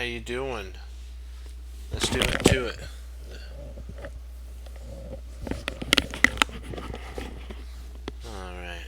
you doing? Let's do it to it. Alright.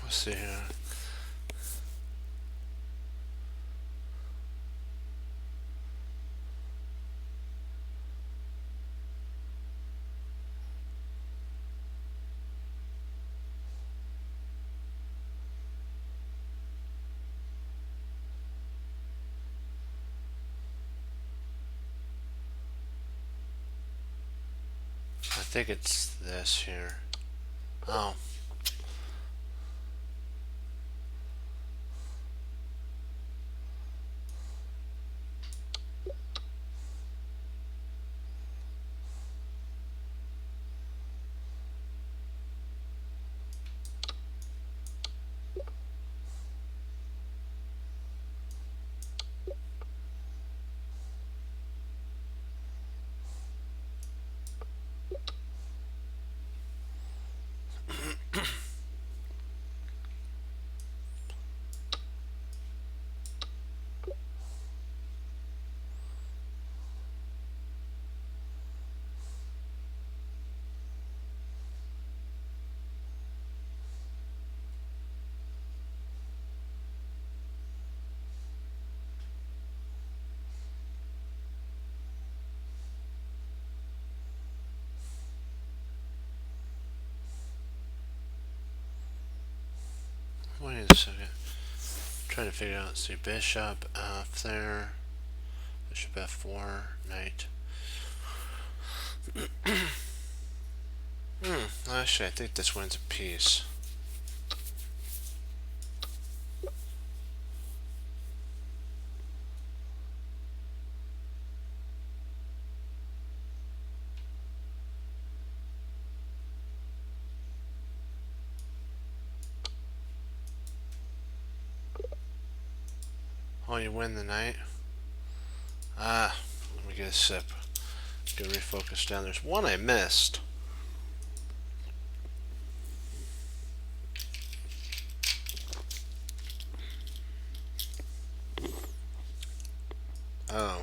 Let's see here. I think it's this here. Oh. Wait a second. Trying to figure out. See, bishop F there. Bishop F4. Knight. Actually, I think this wins a piece. Oh, you win the knight? Ah, let me get a sip. Get refocused down. There's one I missed. Oh.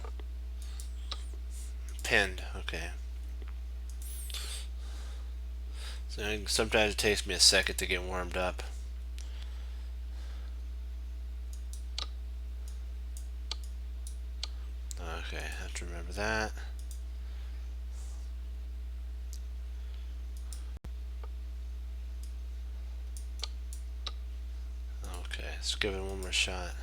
Pinned. Okay. So sometimes it takes me a second to get warmed up. Okay, I have to remember that. Okay, let's give it one more shot.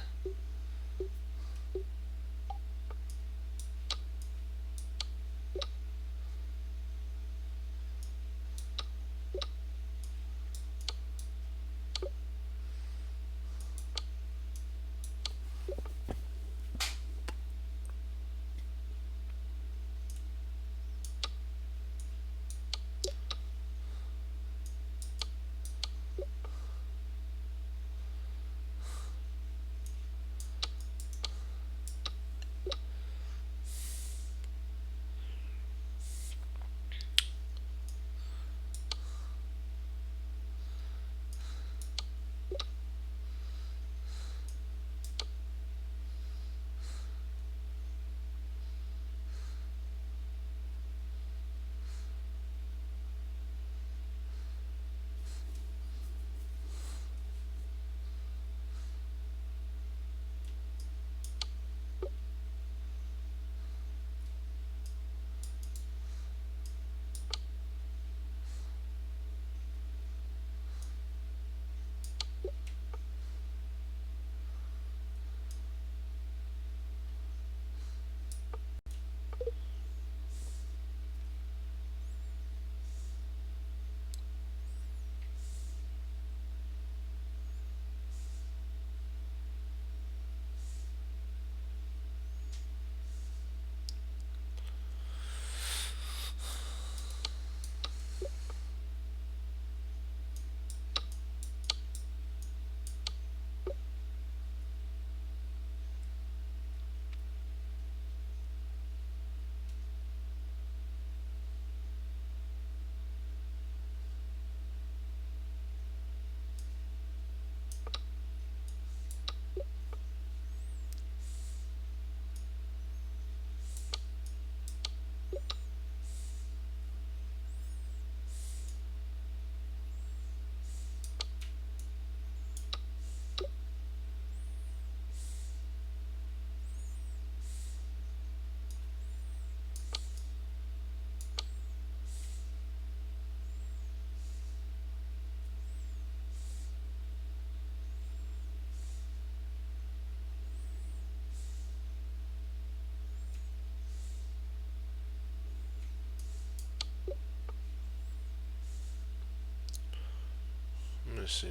Let's see.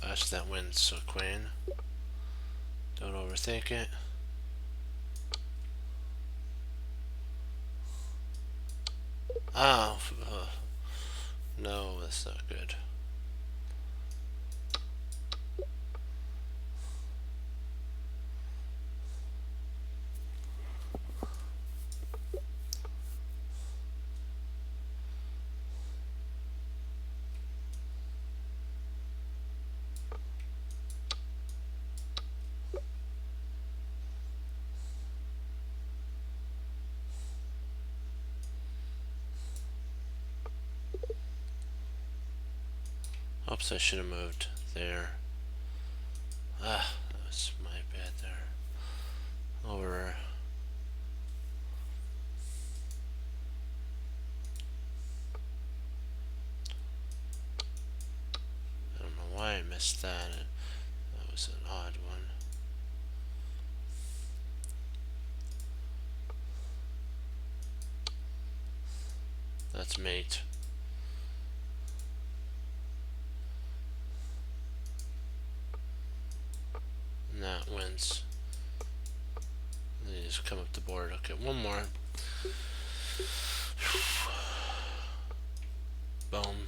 That's that wins, so queen. Don't overthink it. Oh, no, that's not good. Oops, I should have moved there. Ah, that was my bad there. Over. I don't know why I missed that. That was an odd one. That's mate. And that wins. And then you just come up the board. Okay, one more. Boom.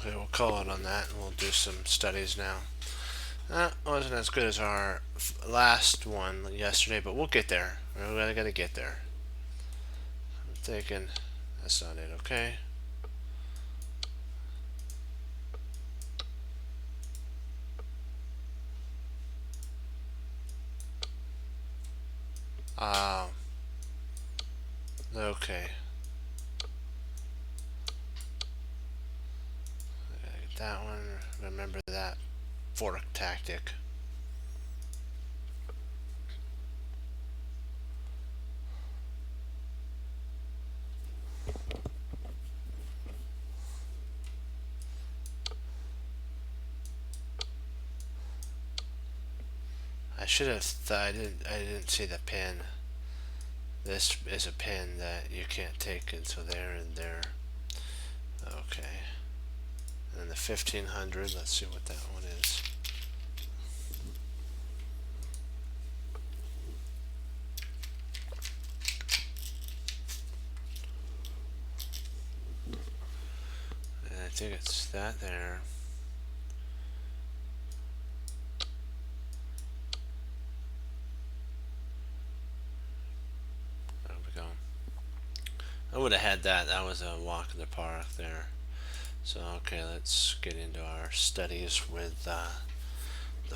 Okay, we'll call it on that and we'll do some studies now. That wasn't as good as our last one yesterday, but we'll get there. We gotta get there. I'm thinking that's not it, okay? Um, okay. I gotta get that one. Remember that fork tactic. I should have thought I didn't see the pin. This is a pin that you can't take until there and there. Okay. And then the 1500, let's see what that one is. And I think it's that there. There we go. I would have had that. That was a walk in the park there. So, okay, let's get into our studies with the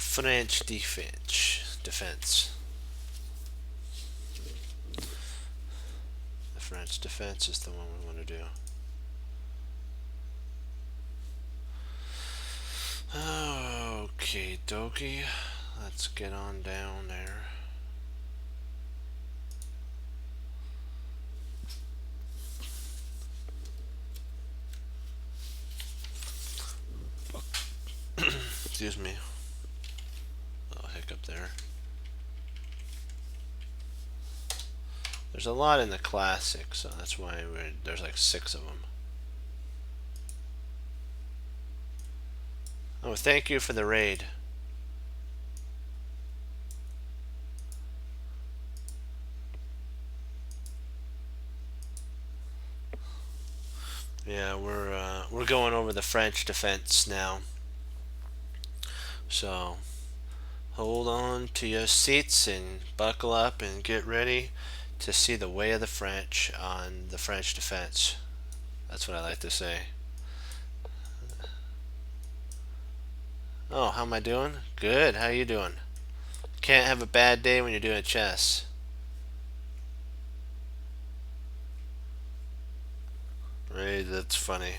French defense. The French defense is the one we want to do. Okay, dokie. Let's get on down there. Excuse me. Little hiccup there. There's a lot in the classic, so that's why there's like 6 of them. Oh, thank you for the raid. Yeah, we're going over the French defense now. So hold on to your seats and buckle up and get ready to see the way of the French on the French defense. That's what I like to say. Oh, how am I doing? Good. How you doing? Can't have a bad day when you're doing chess. Right, that's funny.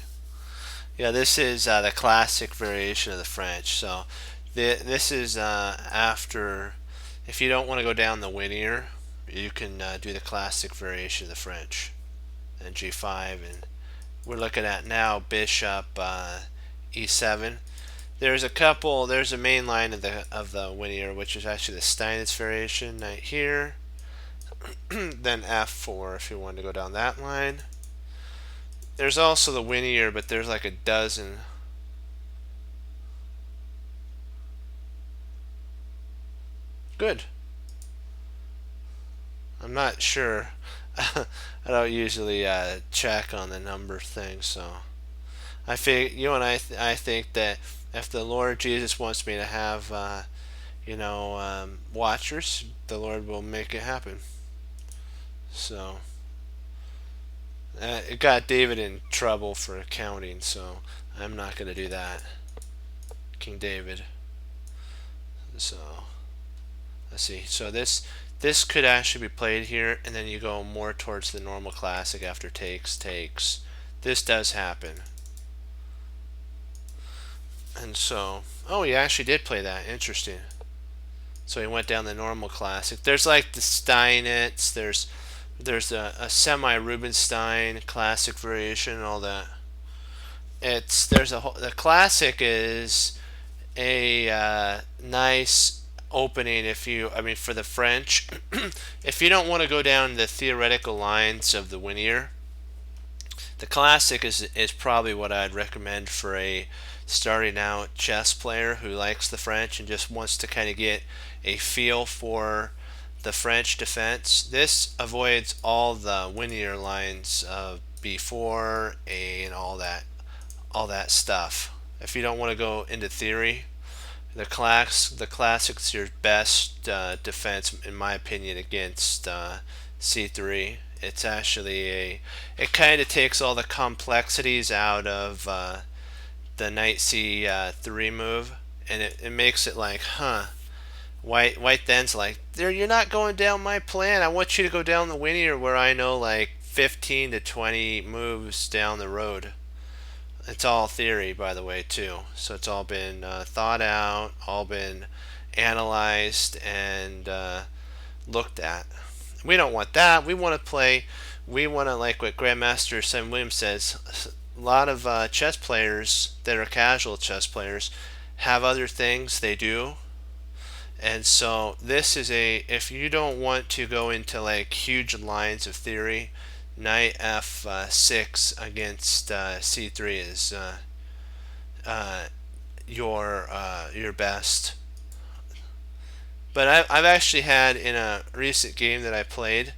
Yeah, this is the classic variation of the French. So this is after, if you don't want to go down the linear, you can do the classic variation of the French. And G5, and we're looking at now bishop E7. There's a main line of the linear, which is actually the Steinitz variation right here. Then F4 if you wanted to go down that line. There's also the linear, but there's like a dozen. Good. I'm not sure. I don't usually check on the number thing, so I think I think that if the Lord Jesus wants me to have watchers, the Lord will make it happen. So it got David in trouble for counting, so I'm not going to do that. King David. So let's see. So this could actually be played here, and then you go more towards the normal classic after takes. This does happen. And so, oh, he actually did play that. Interesting. So he went down the normal classic. There's like the Steinitz. There's a semi-Rubinstein classic variation and all that. The classic is a nice opening for the French. If you don't want to go down the theoretical lines of the linear, the classic is probably what I'd recommend for a starting out chess player who likes the French and just wants to kind of get a feel for the French defense. This avoids all the linear lines of B4, A, and all that. all that stuff. If you don't want to go into theory, the classic's your best defense, in my opinion, against C3. It's actually it kind of takes all the complexities out of the knight C3 move, and it makes it like, huh. White then's like, there, you're not going down my plan. I want you to go down the linear where I know like 15 to 20 moves down the road. It's all theory, by the way, too. So it's all been thought out, all been analyzed and looked at. We don't want that. We want to play. We want to, like what Grandmaster Sam Williams says. A lot of chess players that are casual chess players have other things they do, and so this is if you don't want to go into like huge lines of theory, knight f6 against c3 is uh, your best. But I've actually had in a recent game that I played,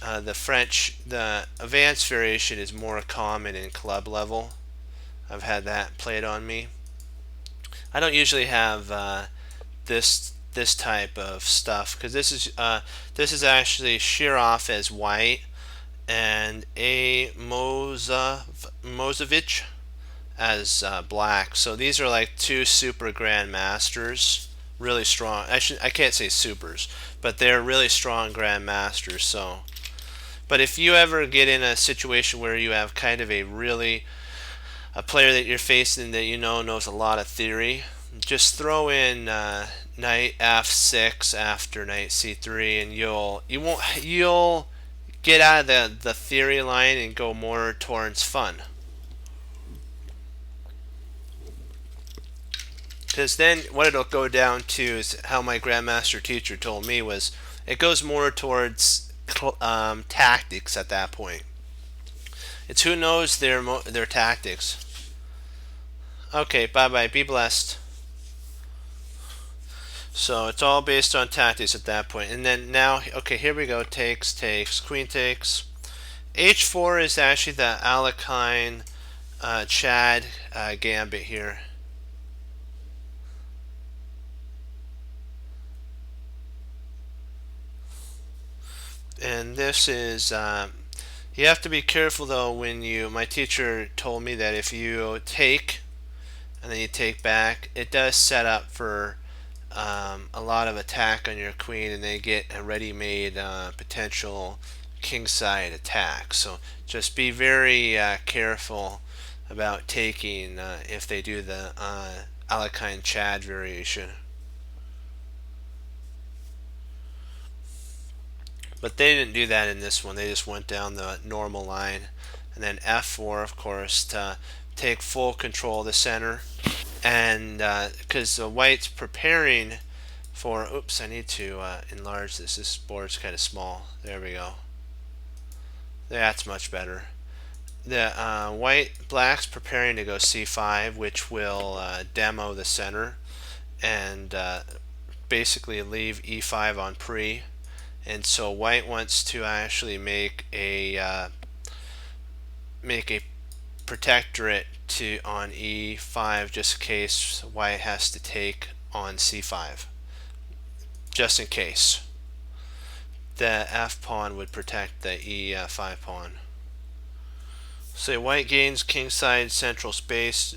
the advanced variation is more common in club level. I've had that played on me. I don't usually have this type of stuff because this is actually Shirov as white and a Mozovich as black. So these are like two super grand masters, really strong. I can't say supers, but they're really strong grand masters. So, but if you ever get in a situation where you have kind of a player that you're facing that you know knows a lot of theory, just throw in knight f6 after knight c3, and you'll get out of the theory line and go more towards fun. Because then what it'll go down to is how my grandmaster teacher told me was it goes more towards tactics at that point. It's who knows their tactics. Okay, bye bye. Be blessed. So it's all based on tactics at that point. And then now, okay, here we go. Takes, queen takes. H4 is actually the Alekhine Chad gambit here. And this is, you have to be careful though my teacher told me that if you take and then you take back, it does set up for a lot of attack on your queen, and they get a ready-made potential kingside attack. So just be very careful about taking if they do the Alekhine Chad variation. But they didn't do that in this one. They just went down the normal line. And then f4, of course, to take full control of the center. And because the white's preparing for, oops, I need to enlarge this. This board's kind of small. There we go. That's much better. The black's preparing to go c5, which will demo the center and basically leave e5 on pre. And so white wants to actually make a protectorate on e5 just in case white has to take on c5. Just in case. The f pawn would protect the e5 pawn. So white gains kingside central space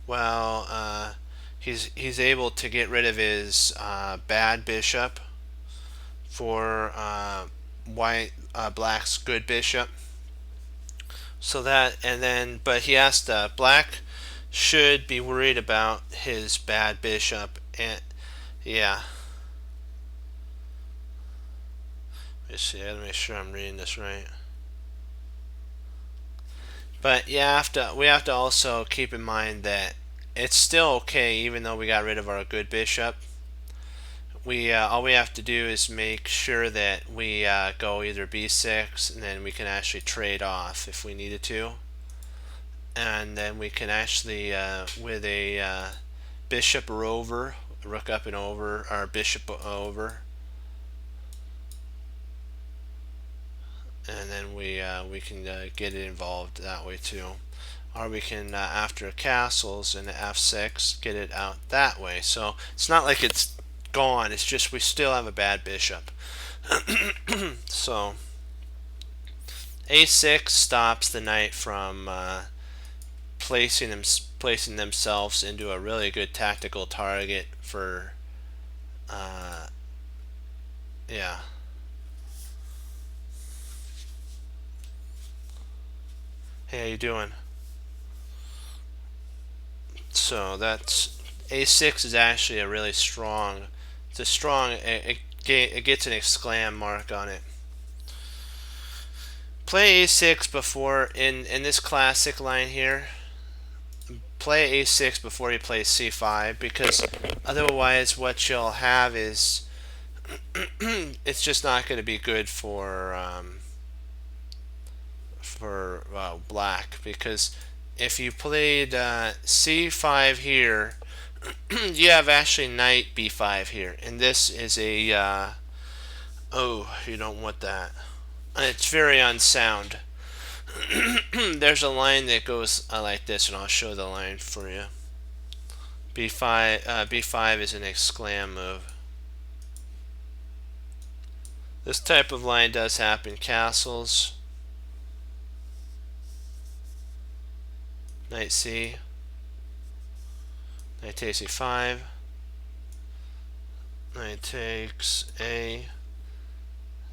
while he's able to get rid of his bad bishop for black's good bishop. So that, and then, but he has to, black should be worried about his bad bishop, and yeah. Let's see, I gotta make sure I'm reading this right. But we have to also keep in mind that it's still okay even though we got rid of our good bishop. All we have to do is make sure that we go either b6, and then we can actually trade off if we needed to, and then we can actually with a bishop or over, rook up and over, or bishop over, and then we can get it involved that way too. or we can, after castles and f6, get it out that way. So it's not like it's gone, it's just we still have a bad bishop. So a6 stops the knight from placing themselves into a really good tactical target for yeah. Hey, how you doing? So that's a6 is actually a really strong. It's a strong. It gets an exclam mark on it. Play a6 before in this classic line here. Play a6 before you play c5, because otherwise what you'll have is it's just not going to be good for black, because if you played c5 here, you have actually knight b5 here, and this is a oh, you don't want that. It's very unsound. There's a line that goes like this, and I'll show the line for you. B5 is an exclam move. This type of line does happen. Castles, knight c, knight takes e5, knight takes a,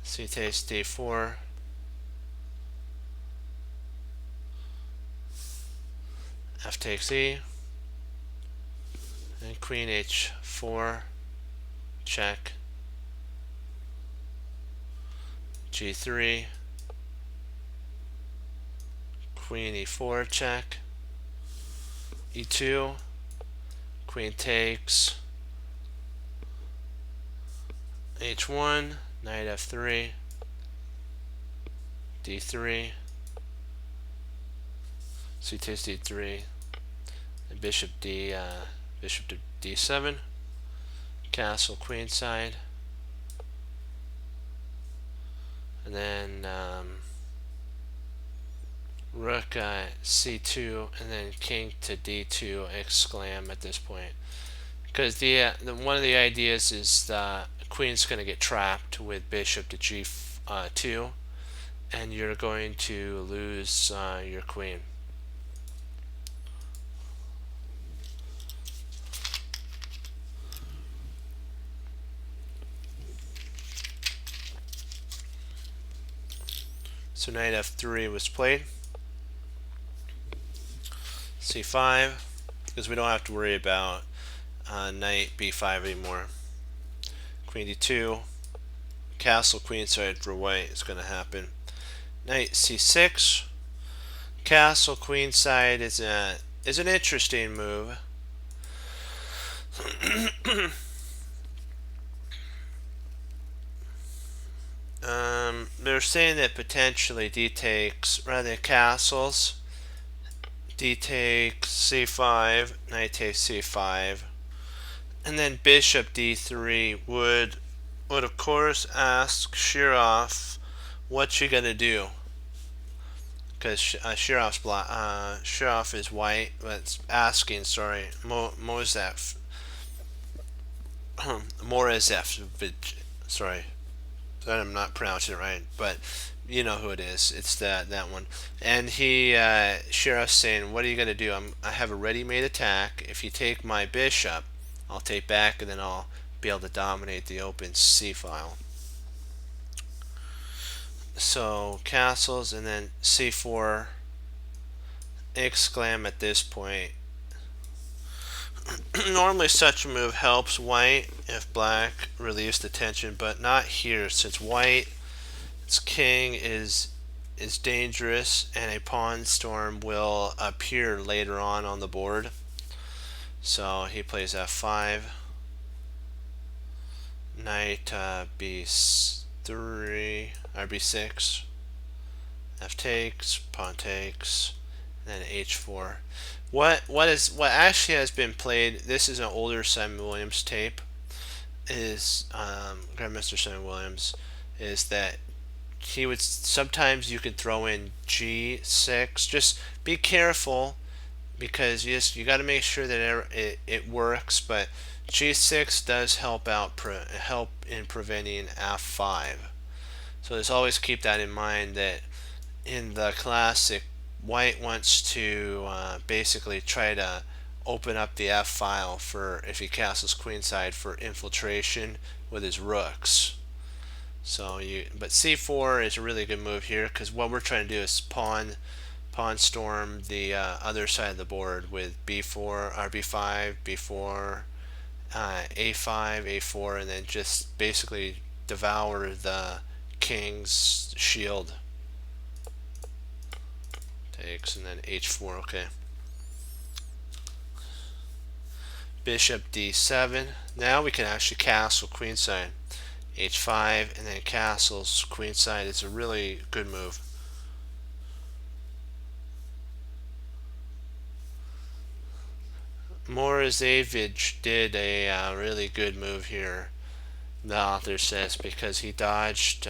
c takes d4, f takes e, and queen h4, check, g3, queen e4, check, e2, queen takes, h1, knight f3, d3, c takes d3, and bishop to d7, castle queenside, and then rook c2, and then king to d2 exclam at this point, because one of the ideas is the queen's going to get trapped with bishop to g2, and you're going to lose your queen. So knight f3 was played. c5, because we don't have to worry about knight b5 anymore. Queen d2, castle queenside for white is going to happen. Knight c6, castle queenside is an interesting move. They're saying that potentially d takes, rather than castles, d takes c5, knight takes c5, and then bishop d3 would of course ask Shirov, what you gonna do? Because Shirov is white, but it's asking, sorry, Morazev, sorry, I'm not pronouncing it right, but you know who it is. It's that one. And Shirov's saying, what are you going to do? I have a ready-made attack. If you take my bishop, I'll take back, and then I'll be able to dominate the open c file. So castles, and then c4, exclam at this point. Normally such a move helps white if black relieves the tension, but not here, since white's king is dangerous, and a pawn storm will appear later on the board. So he plays f5, knight b3 or b6, f takes, pawn takes, and then h4. What actually has been played, this is an older Simon Williams tape, is Grandmaster Simon Williams, is that he would sometimes you can throw in G6. Just be careful because you got to make sure that it works. But G6 does help in preventing F5. So just always keep that in mind that in the classic, white wants to basically try to open up the F file for if he castles queenside for infiltration with his rooks. But C4 is a really good move here because what we're trying to do is pawn storm the other side of the board with B4 or B5, B4, A5, A4, and then just basically devour the king's shield. Takes and then H4. Okay. Bishop D7. Now we can actually castle queenside. H5 and then castles queenside is a really good move. Morozevich did a really good move here, the author says, because he dodged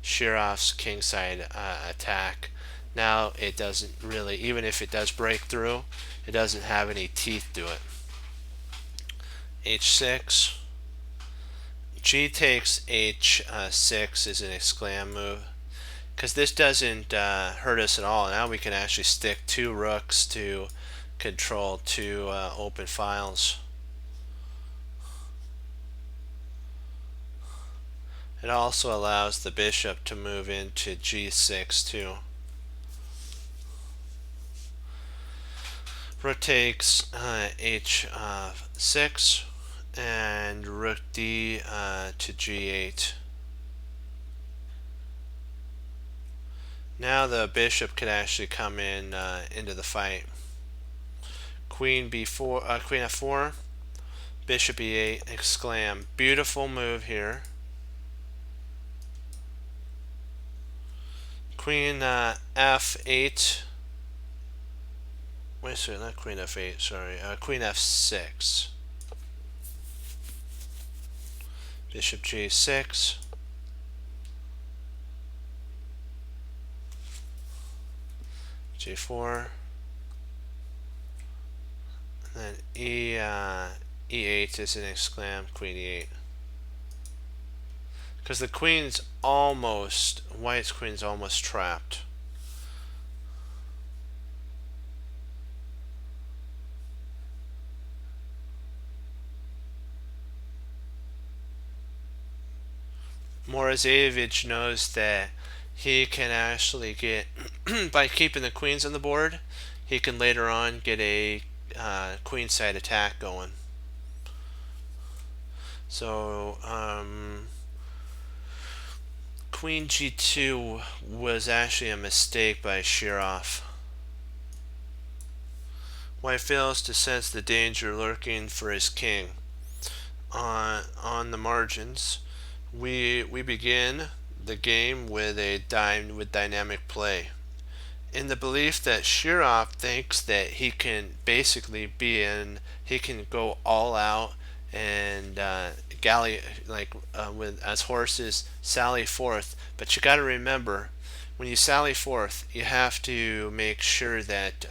Shirov's kingside attack. Now it doesn't really, even if it does break through, it doesn't have any teeth to it. H6. G takes H6 is an exclam move because this doesn't hurt us at all. Now we can actually stick 2 rooks to control 2 open files. It also allows the bishop to move into G6 too. Rook takes H6 and rook D to G8. Now the bishop could actually come in into the fight. Queen B4, Queen F4, Bishop E8, exclam. Beautiful move here. Queen F8. Wait, sorry, not Queen F8. Sorry, Queen F6. Bishop G6. G4. And then E8 is an exclam. Queen E8. Because the queen's almost, white's queen's almost trapped. Morozevich knows that he can actually get, by keeping the queens on the board, he can later on get a queenside attack going. So, Queen G2 was actually a mistake by Shirov. White fails to sense the danger lurking for his king. On the margins, we begin the game with dynamic play, in the belief that Shirov thinks that he can basically he can go all out and with as horses sally forth. But you got to remember, when you sally forth, you have to make sure that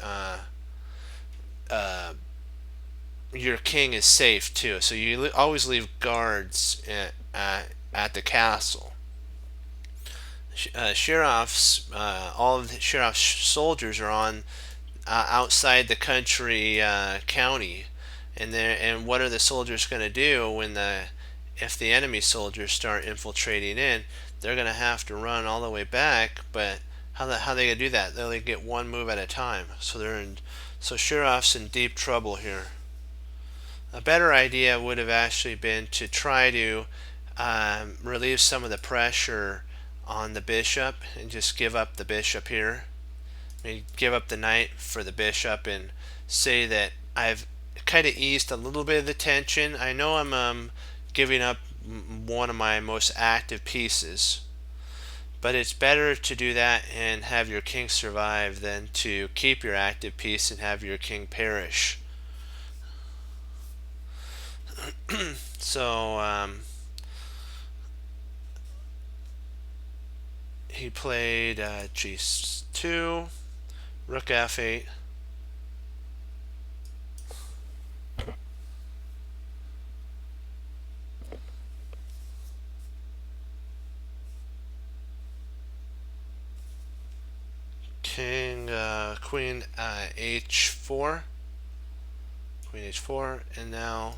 your king is safe too. So you always leave guards at the castle. Shirov's all of Shirov's soldiers are on outside the country county, and what are the soldiers going to do when if the enemy soldiers start infiltrating in? They're going to have to run all the way back. But how are they going to do that? They only get one move at a time. So Shirov's in deep trouble here. A better idea would have actually been to try to relieve some of the pressure on the bishop and just give up the bishop here. Give up the knight for the bishop and say that I've kind of eased a little bit of the tension. I know I'm giving up one of my most active pieces, but it's better to do that and have your king survive than to keep your active piece and have your king perish. So he played g2, rook f8. Queen h4, queen h4, and now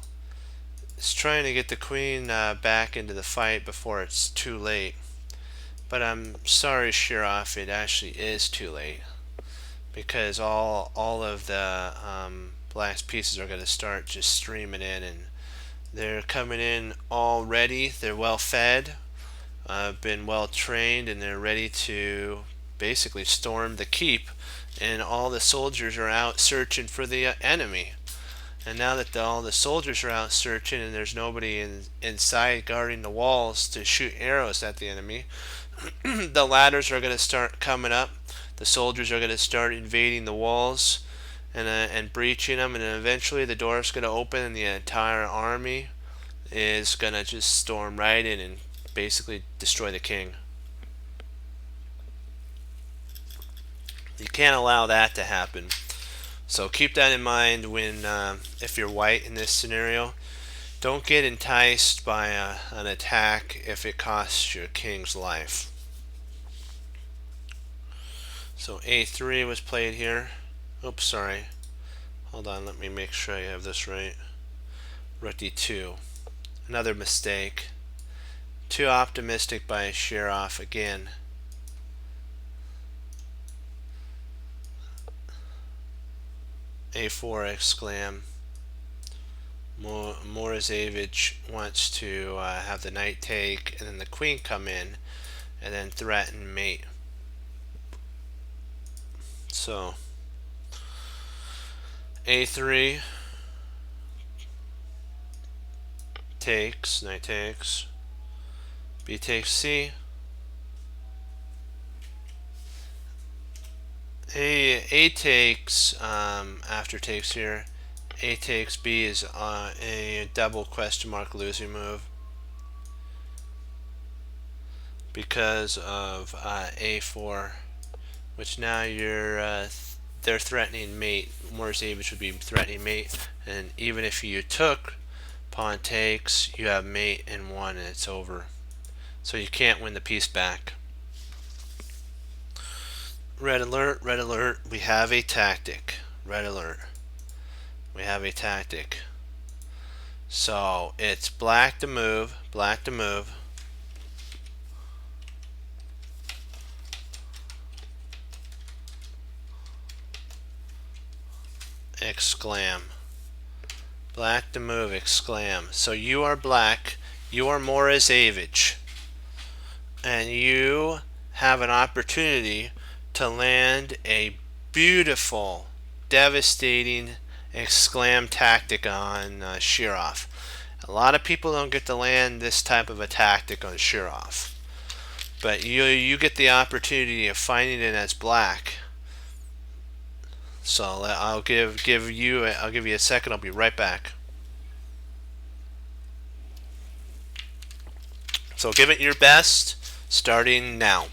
it's trying to get the queen back into the fight before it's too late. But I'm sorry, Shirov, it actually is too late, because all of the black's pieces are going to start just streaming in, and they're coming in all ready. They're well fed, been well trained, and they're ready to basically storm the keep, and all the soldiers are out searching for the enemy. And now that all the soldiers are out searching and there's nobody inside guarding the walls to shoot arrows at the enemy, the ladders are going to start coming up. The soldiers are going to start invading the walls and breaching them, and then eventually the door is going to open and the entire army is going to just storm right in and basically destroy the king. You can't allow that to happen. So keep that in mind when, if you're white in this scenario. Don't get enticed by an attack if it costs your king's life. So a3 was played here. Oops, sorry. Hold on, let me make sure I have this right. Rook d2. Another mistake. Too optimistic by Shirov again. a4 exclam. Morozevich wants to have the knight take and then the queen come in and then threaten mate. So a3 takes, knight takes, b takes c. A takes after takes here. A takes b is a double question mark losing move because of a4, which now they're threatening mate. Morozevich would be threatening mate, and even if you took pawn takes, you have mate and one, and it's over. So you can't win the piece back. Red alert, red alert, we have a tactic. Red alert, we have a tactic. So it's black to move, black to move. Exclam. Black to move, exclam. So you are black, you are Morozevich, and you have an opportunity to land a beautiful, devastating exclam tactic on Shirov. A lot of people don't get to land this type of a tactic on Shirov, but you get the opportunity of finding it as black. So I'll give you a second. I'll be right back. So give it your best, starting now.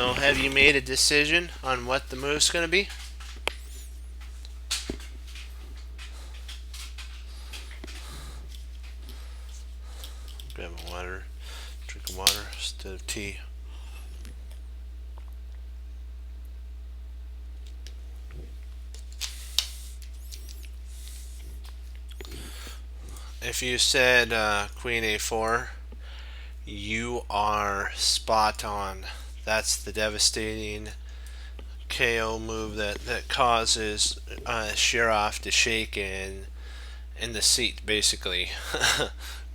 So have you made a decision on what the move's going to be? Grab a water, drink water instead of tea. If you said Queen A4, you are spot on. That's the devastating KO move that causes Shirov to shake in the seat, basically.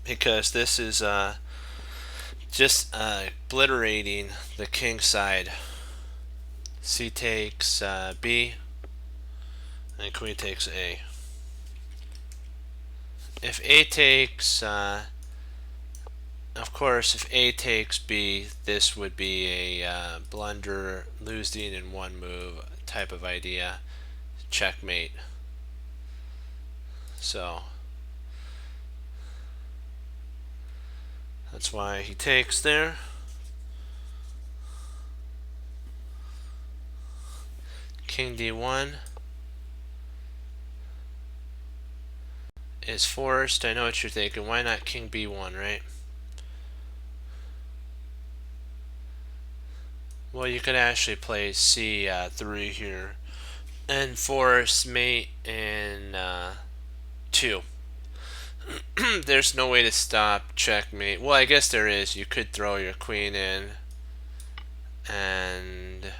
Because this is just obliterating the king side. C takes B, and queen takes A. If A takes, of course, if A takes B, this would be a blunder, losing in one move type of idea. Checkmate. So that's why he takes there. King D1 is forced. I know what you're thinking. Why not King B1, right? Well, you could actually play C3 here and force mate in 2. There's no way to stop checkmate. Well, I guess there is. You could throw your queen in and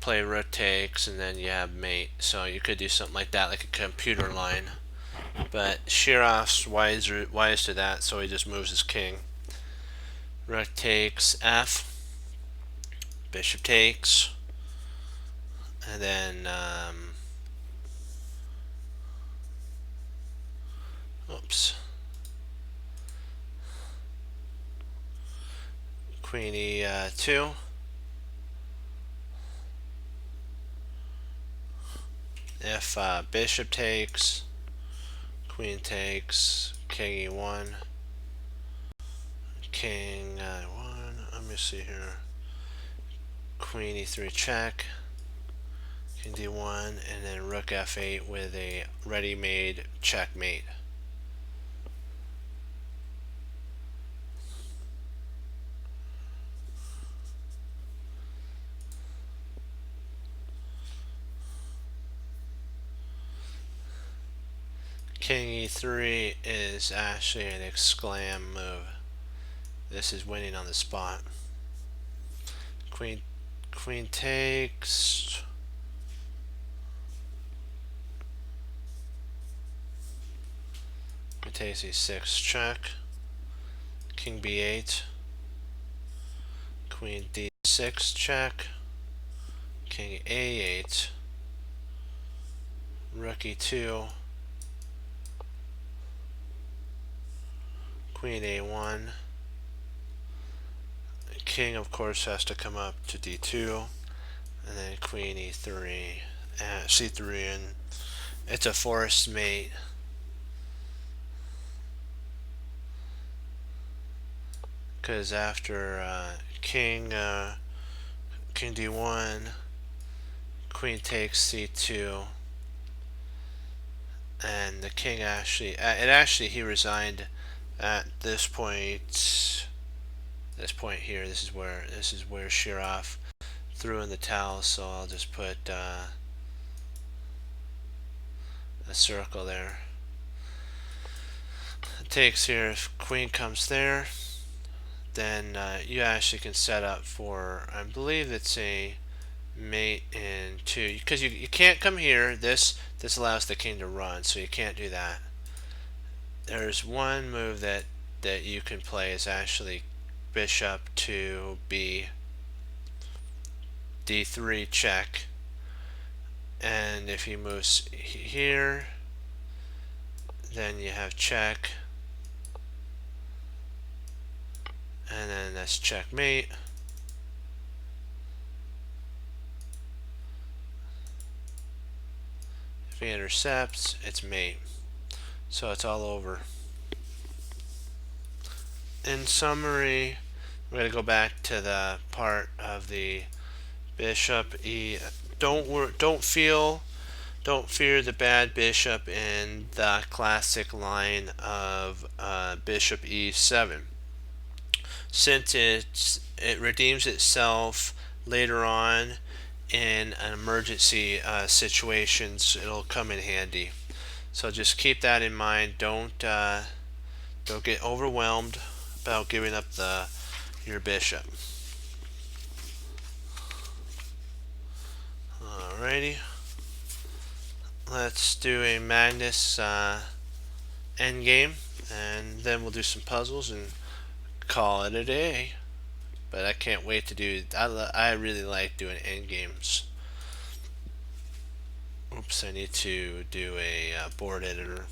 play rook takes, and then you have mate. So you could do something like that, like a computer line. But Shirov's wise to that, so he just moves his king. Rook takes F. Bishop takes. And then oops. Queen E2. If bishop takes, queen takes, king E1, king I1. Let me see here. Queen E3 check, king D1, and then rook F8 with a ready-made checkmate. King E3 is actually an exclam move. This is winning on the spot. Queen takes. Queen takes E6 check. King B8. Queen D6 check. King A8. Rook E2. Queen A1. King, of course, has to come up to D2, and then Queen E3, C3, and it's a forced mate. Because after King D1, Queen takes C2, and the King actually, he resigned at this point. This point here, this is where Shirov threw in the towel, so I'll just put a circle there. It takes here. If queen comes there, then you actually can set up for, I believe it's a mate in 2, because you can't come here. This allows the king to run, so you can't do that. There's one move that you can play is actually bishop to B, D3 check, and if he moves here, then you have check, and then that's checkmate. If he intercepts, it's mate. So it's all over. In summary, we're going to go back to the part of the bishop e. Don't fear the bad bishop in the classic line of bishop e7. Since it redeems itself later on in an emergency situations, it'll come in handy. So just keep that in mind. Don't get overwhelmed about giving up your bishop. Alrighty, let's do a Magnus endgame, and then we'll do some puzzles and call it a day. But I can't wait to do. I really like doing endgames. Oops, I need to do a board editor.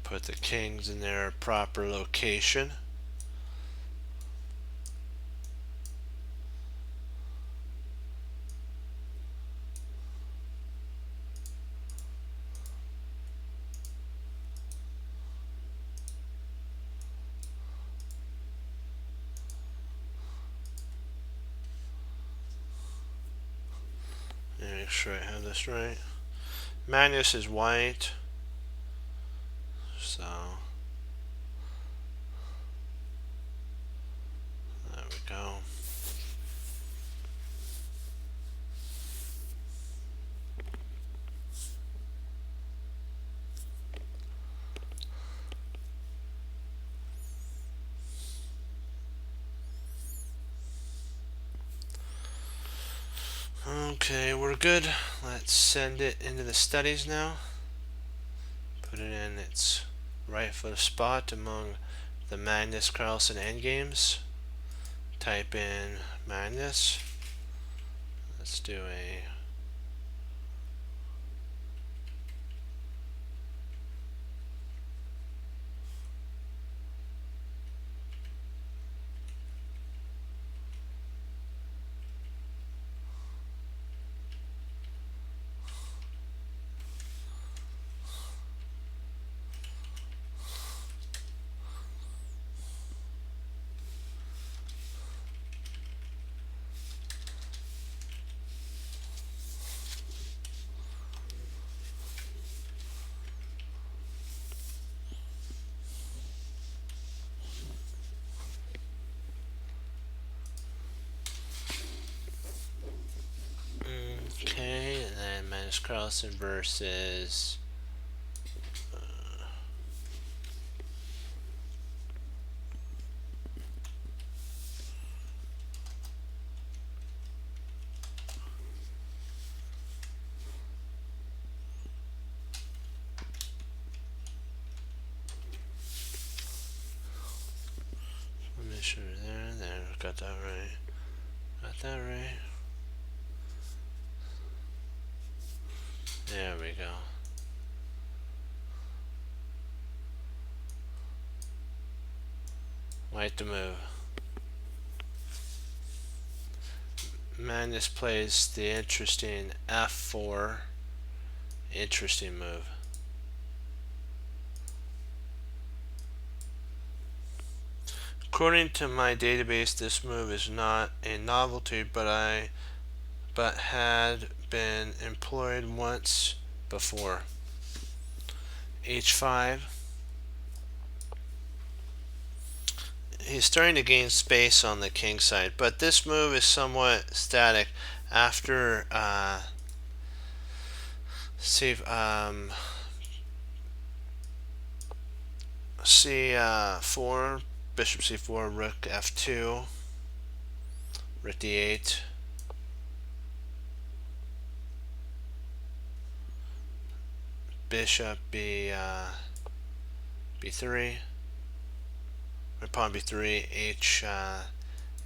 Put the kings in their proper location. Make sure I have this right. Magnus is white, so there we go. Okay, we're good. Let's send it into the studies now. Put it in its rightful spot among the Magnus Carlsen endgames. Type in Magnus. Let's do a okay, and then Magnus Carlsen versus let me sure there, got that right. Got that right. There we go. White to move. Magnus plays the interesting f4. Interesting move. According to my database, this move is not a novelty, but had been employed once before. H5. He's starting to gain space on the king side, but this move is somewhat static. After C4, bishop c4, rook f2, rook d8, bishop b3, pawn b3,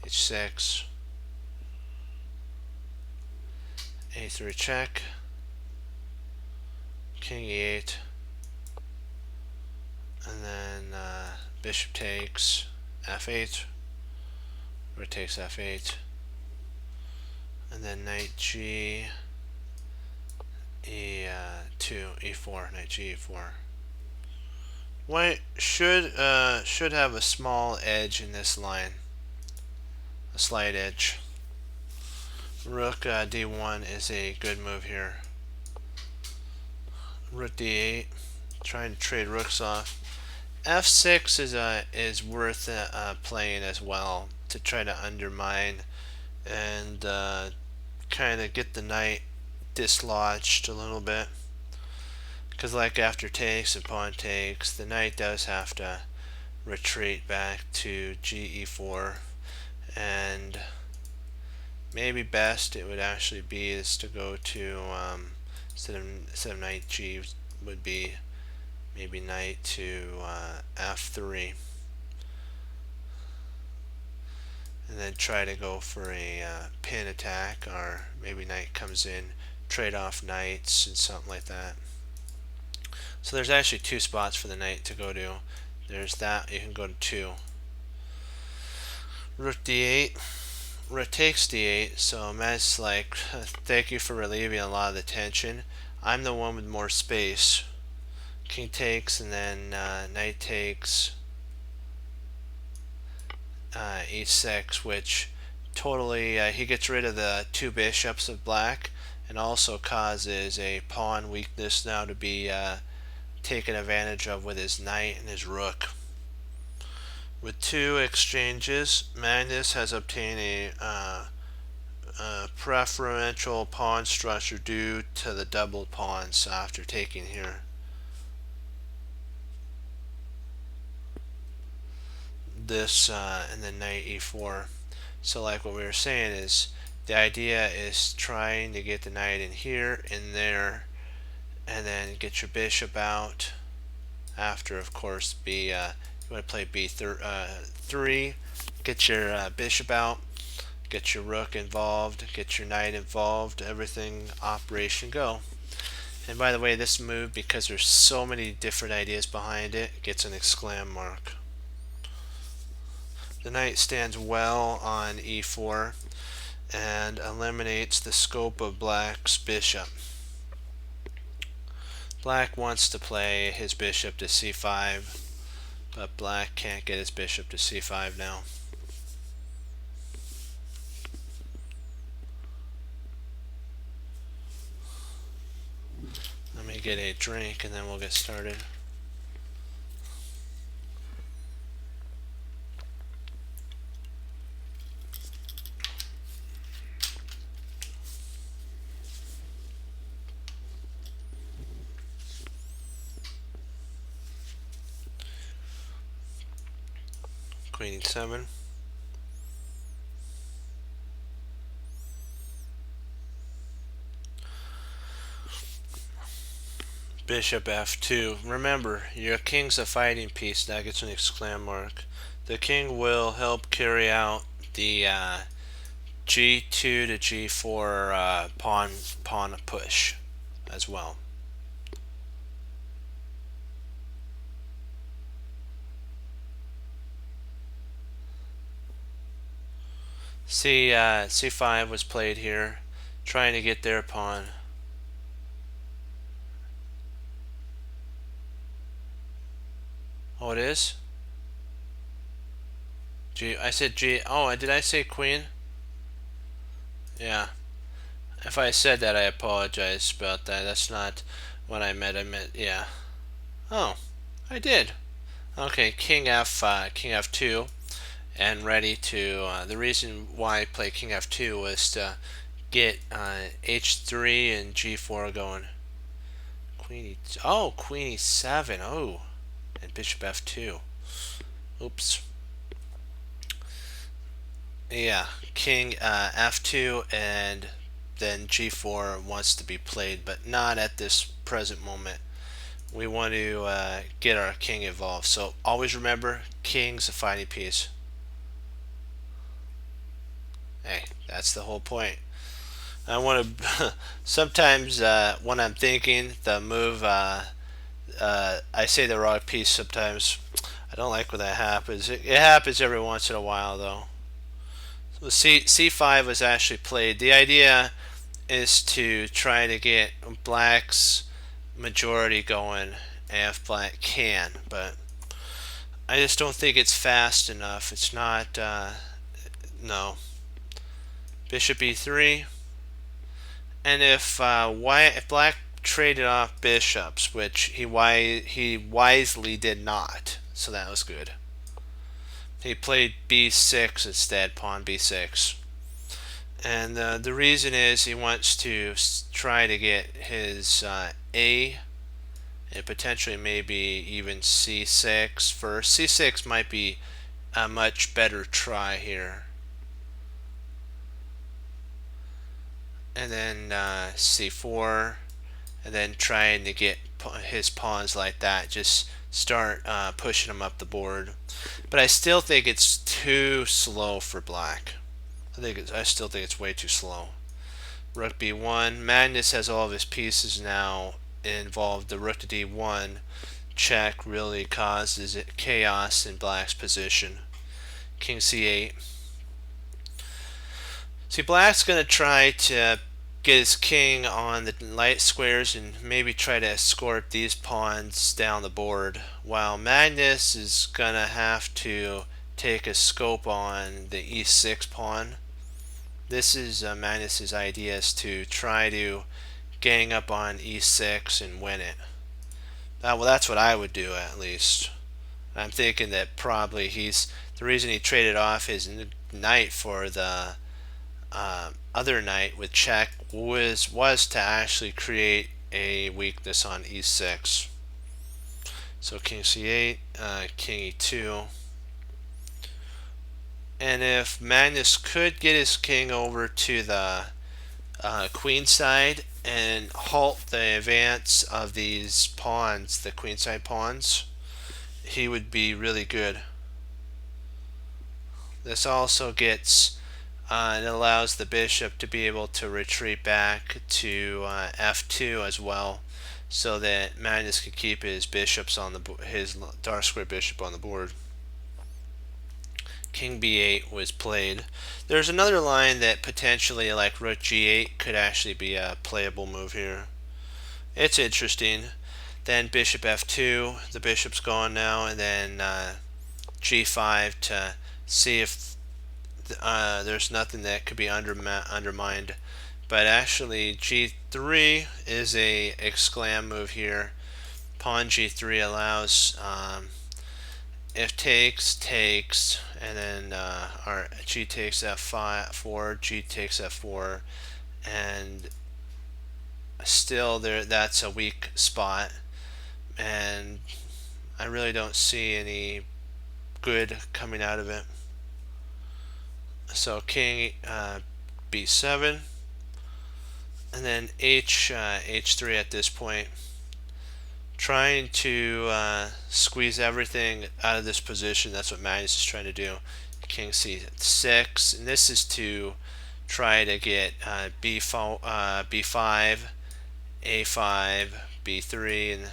h6, a3 check, king e8, and then bishop takes f8, or takes f8, and then knight g e2, e4, knight g e4. White should have a small edge in this line, a slight edge. Rook d1 is a good move here. Rook d8, trying to trade rooks off. f6 is worth playing as well, to try to undermine and kind of get the knight dislodged a little bit, because like after takes and pawn takes, the knight does have to retreat back to g e4, and maybe best it would actually be is to go to instead of knight g, would be maybe knight to f3, and then try to go for a pin attack, or maybe knight comes in, trade off knights and something like that. So there's actually two spots for the knight to go to. There's that, you can go to 2. Rook d8, rook takes d8, so Matt's like, thank you for relieving a lot of the tension. I'm the one with more space. King takes, and then knight takes e6, which totally he gets rid of the 2 bishops of black, and also causes a pawn weakness now to be taken advantage of with his knight and his rook. With 2 exchanges, Magnus has obtained a preferential pawn structure due to the doubled pawns after taking here. This and then knight e4. So like what we were saying is, the idea is trying to get the knight in here, in there, and then get your bishop out. After, of course, you want to play b3, get your bishop out, get your rook involved, get your knight involved, everything Operation Go. And by the way, this move, because there's so many different ideas behind it, gets an exclam mark. The knight stands well on e4 and eliminates the scope of black's bishop. Black wants to play his bishop to c5, but black can't get his bishop to c5 now. Let me get a drink and then we'll get started. Queen e7. Bishop f2. Remember, your king's a fighting piece. That gets an exclam mark. The king will help carry out the g2 to g4 pawn push as well. C5 was played here, trying to get their pawn. Oh, it is? G. I said G. Oh, did I say queen? Yeah. If I said that, I apologize about that. That's not what I meant. I meant, yeah. Oh, I did. Okay, king f2, and ready to. The reason why I play king f2 was to get h3 and g4 going. Queen e7. Oh, and bishop f2. Oops. Yeah, king f2, and then g4 wants to be played, but not at this present moment. we want to get our king involved. So always remember, king's a fighting piece. Hey, that's the whole point. I want to sometimes when I'm thinking the move, I say the wrong piece sometimes. I don't like when that happens. It happens every once in a while though. So C5 was actually played. The idea is to try to get black's majority going if black can, but I just don't think it's fast enough. It's not, no. Bishop e3. And if black traded off bishops, which he wisely did not, so that was good. He played b6 instead, pawn b6. And the reason is he wants to try to get his A and potentially maybe even c6 first. C6 might be a much better try here. And then c4, and then trying to get his pawns like that. Just start pushing them up the board. But I still think it's too slow for black. I still think it's way too slow. Rook b1. Magnus has all of his pieces now involved. The rook to d1 check really causes chaos in black's position. King c8. See, black's going to try to get his king on the light squares and maybe try to escort these pawns down the board, while Magnus is going to have to take a scope on the e6 pawn. This is Magnus's idea, is to try to gang up on e6 and win it. Well, that's what I would do at least. I'm thinking that probably the reason he traded off his knight for the other knight with check was to actually create a weakness on e6. So king c8, king e2. And if Magnus could get his king over to the queen side and halt the advance of these pawns, the queenside pawns, he would be really good. This also gets it allows the bishop to be able to retreat back to f2 as well, so that Magnus can keep his bishops on his dark square bishop on the board. King b8 was played. There's another line that potentially, like rook g8, could actually be a playable move here. It's interesting. Then bishop f2, the bishop's gone now, and then g5 to see if there's nothing that could be undermined. But actually g3 is a exclam move here. Pawn g3 allows if takes, and then our g takes f4, g takes f4, and still that's a weak spot, and I really don't see any good coming out of it. So king b7, and then h3 at this point, trying to squeeze everything out of this position. That's what Magnus is trying to do. King c6, and this is to try to get b5, a5, b3, and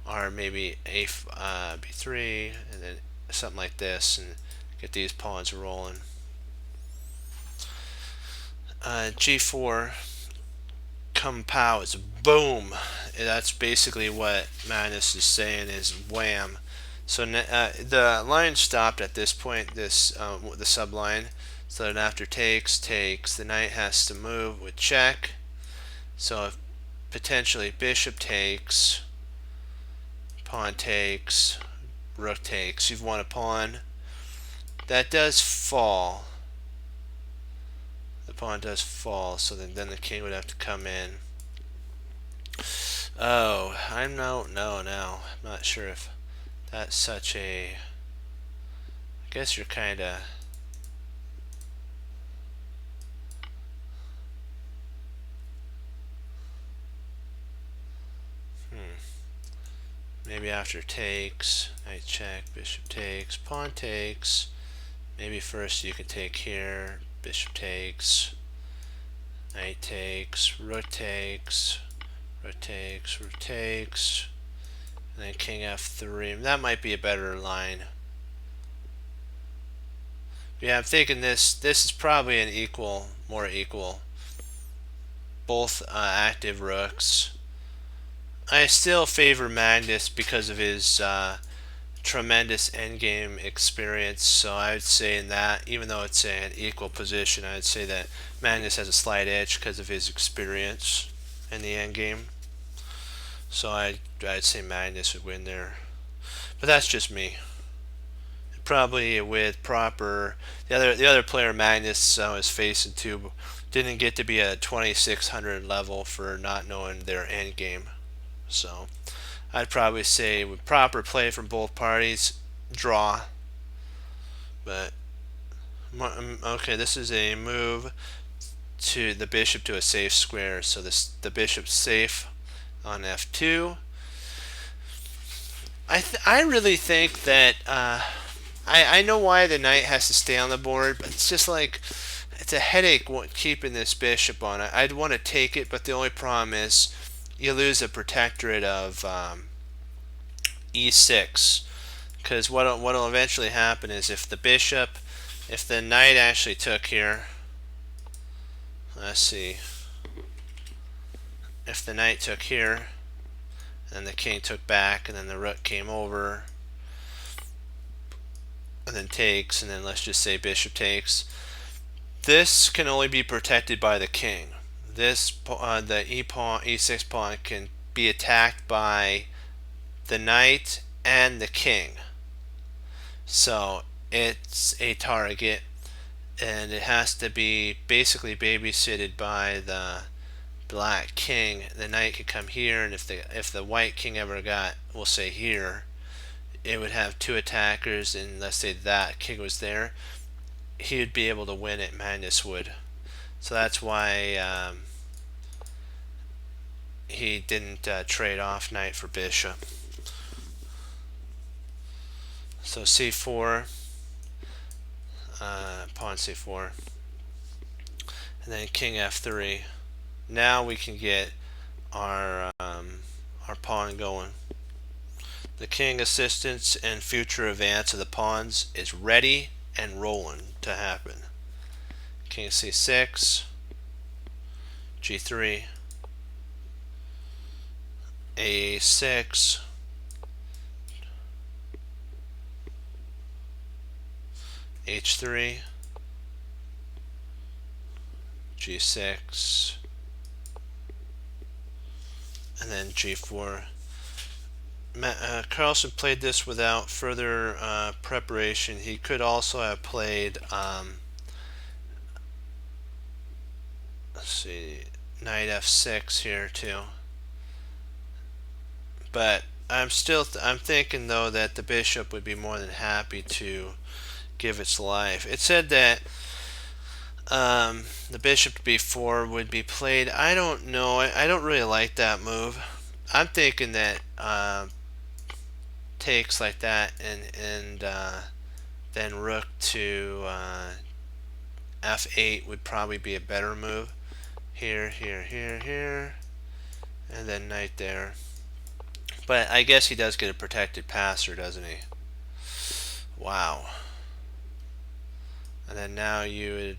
or maybe b3, and then something like this, and get these pawns rolling. G4, come pow, it's boom. That's basically what Magnus is saying, is wham. So the line stopped at this point, the subline. So then after takes, the knight has to move with check. So if potentially bishop takes, pawn takes, rook takes, you've won a pawn. That does fall. The pawn does fall, so then the king would have to come in. Oh, I'm now. I'm not sure if that's such a. I guess you're kind of. maybe after takes, knight check, bishop takes, pawn takes. Maybe first you can take here, bishop takes, knight takes, rook takes, rook takes, rook takes, and then king f3. That might be a better line. Yeah, I'm thinking this is probably an equal, more equal. Both active rooks. I still favor Magnus because of his tremendous endgame experience. So I would say in that, even though it's an equal position, I would say that Magnus has a slight edge because of his experience in the endgame. So I'd say Magnus would win there. But that's just me. Probably with proper the other player Magnus was facing too didn't get to be a 2600 level for not knowing their end game. So I'd probably say with proper play from both parties, draw. But okay, this is a move to the bishop to a safe square. So the bishop's safe on f2. I really think that I know why the knight has to stay on the board, but it's just like it's a headache keeping this bishop on it. I'd want to take it, but the only problem is you lose a protectorate of e6, because what'll eventually happen is if the knight actually took here, let's see, if the knight took here, and the king took back, and then the rook came over, and then takes, and then let's just say bishop takes. This can only be protected by the king. This the e6 pawn can be attacked by the knight and the king. So it's a target, and it has to be basically babysitted by the black king. The knight could come here, and if the white king ever got, we'll say here, it would have two attackers, and let's say that king was there, he would be able to win it. Magnus would. So that's why he didn't trade off knight for bishop. So c4, pawn c4, and then king f3. Now we can get our pawn going. The king assistance and future advance of the pawns is ready and rolling to happen. King c6, g3, a6, h3, g6, and then g4. Carlsen played this without further preparation. He could also have played, let's see, knight f6 here too. But I'm thinking though that the bishop would be more than happy to give its life. It said that the bishop to b4 would be played. I don't know. I don't really like that move. I'm thinking that takes like that, and then rook to f8 would probably be a better move. Here, here, and then knight there. But I guess he does get a protected passer, doesn't he? Wow. And then now you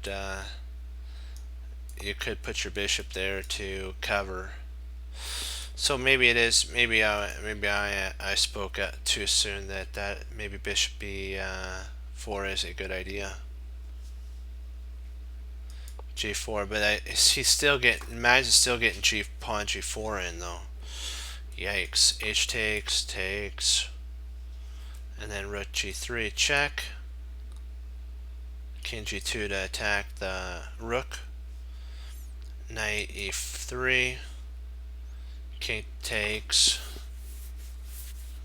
could put your bishop there to cover. So maybe it is. Maybe I spoke too soon. That maybe bishop b4 is a good idea. g4, but he's still getting. Magnus is still getting pawn g4 in though. Yikes! H takes, and then rook g3 check. King g2 to attack the rook. Knight e3. King takes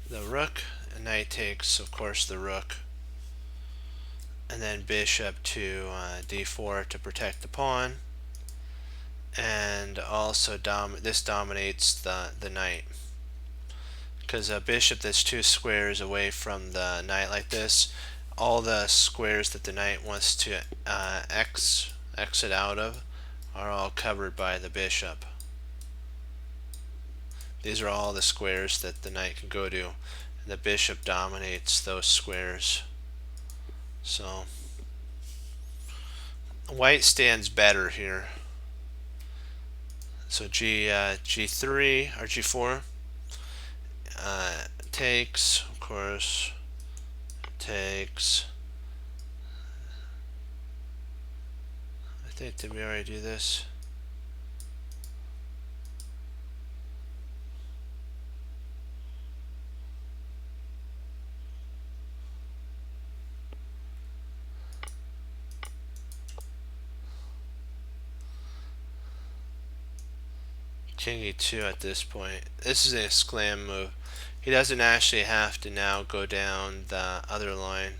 the rook, and knight takes, of course, the rook, and then bishop to d4 to protect the pawn, and also this dominates the knight. because a bishop that's 2 squares away from the knight like this, all the squares that the knight wants to exit out of are all covered by the bishop. These are all the squares that the knight can go to, and the bishop dominates those squares. So white stands better here. So G3 or G4 takes, of course, takes. I think, did we already do this? King E2 at this point. This is an exclam move. He doesn't actually have to now go down the other line.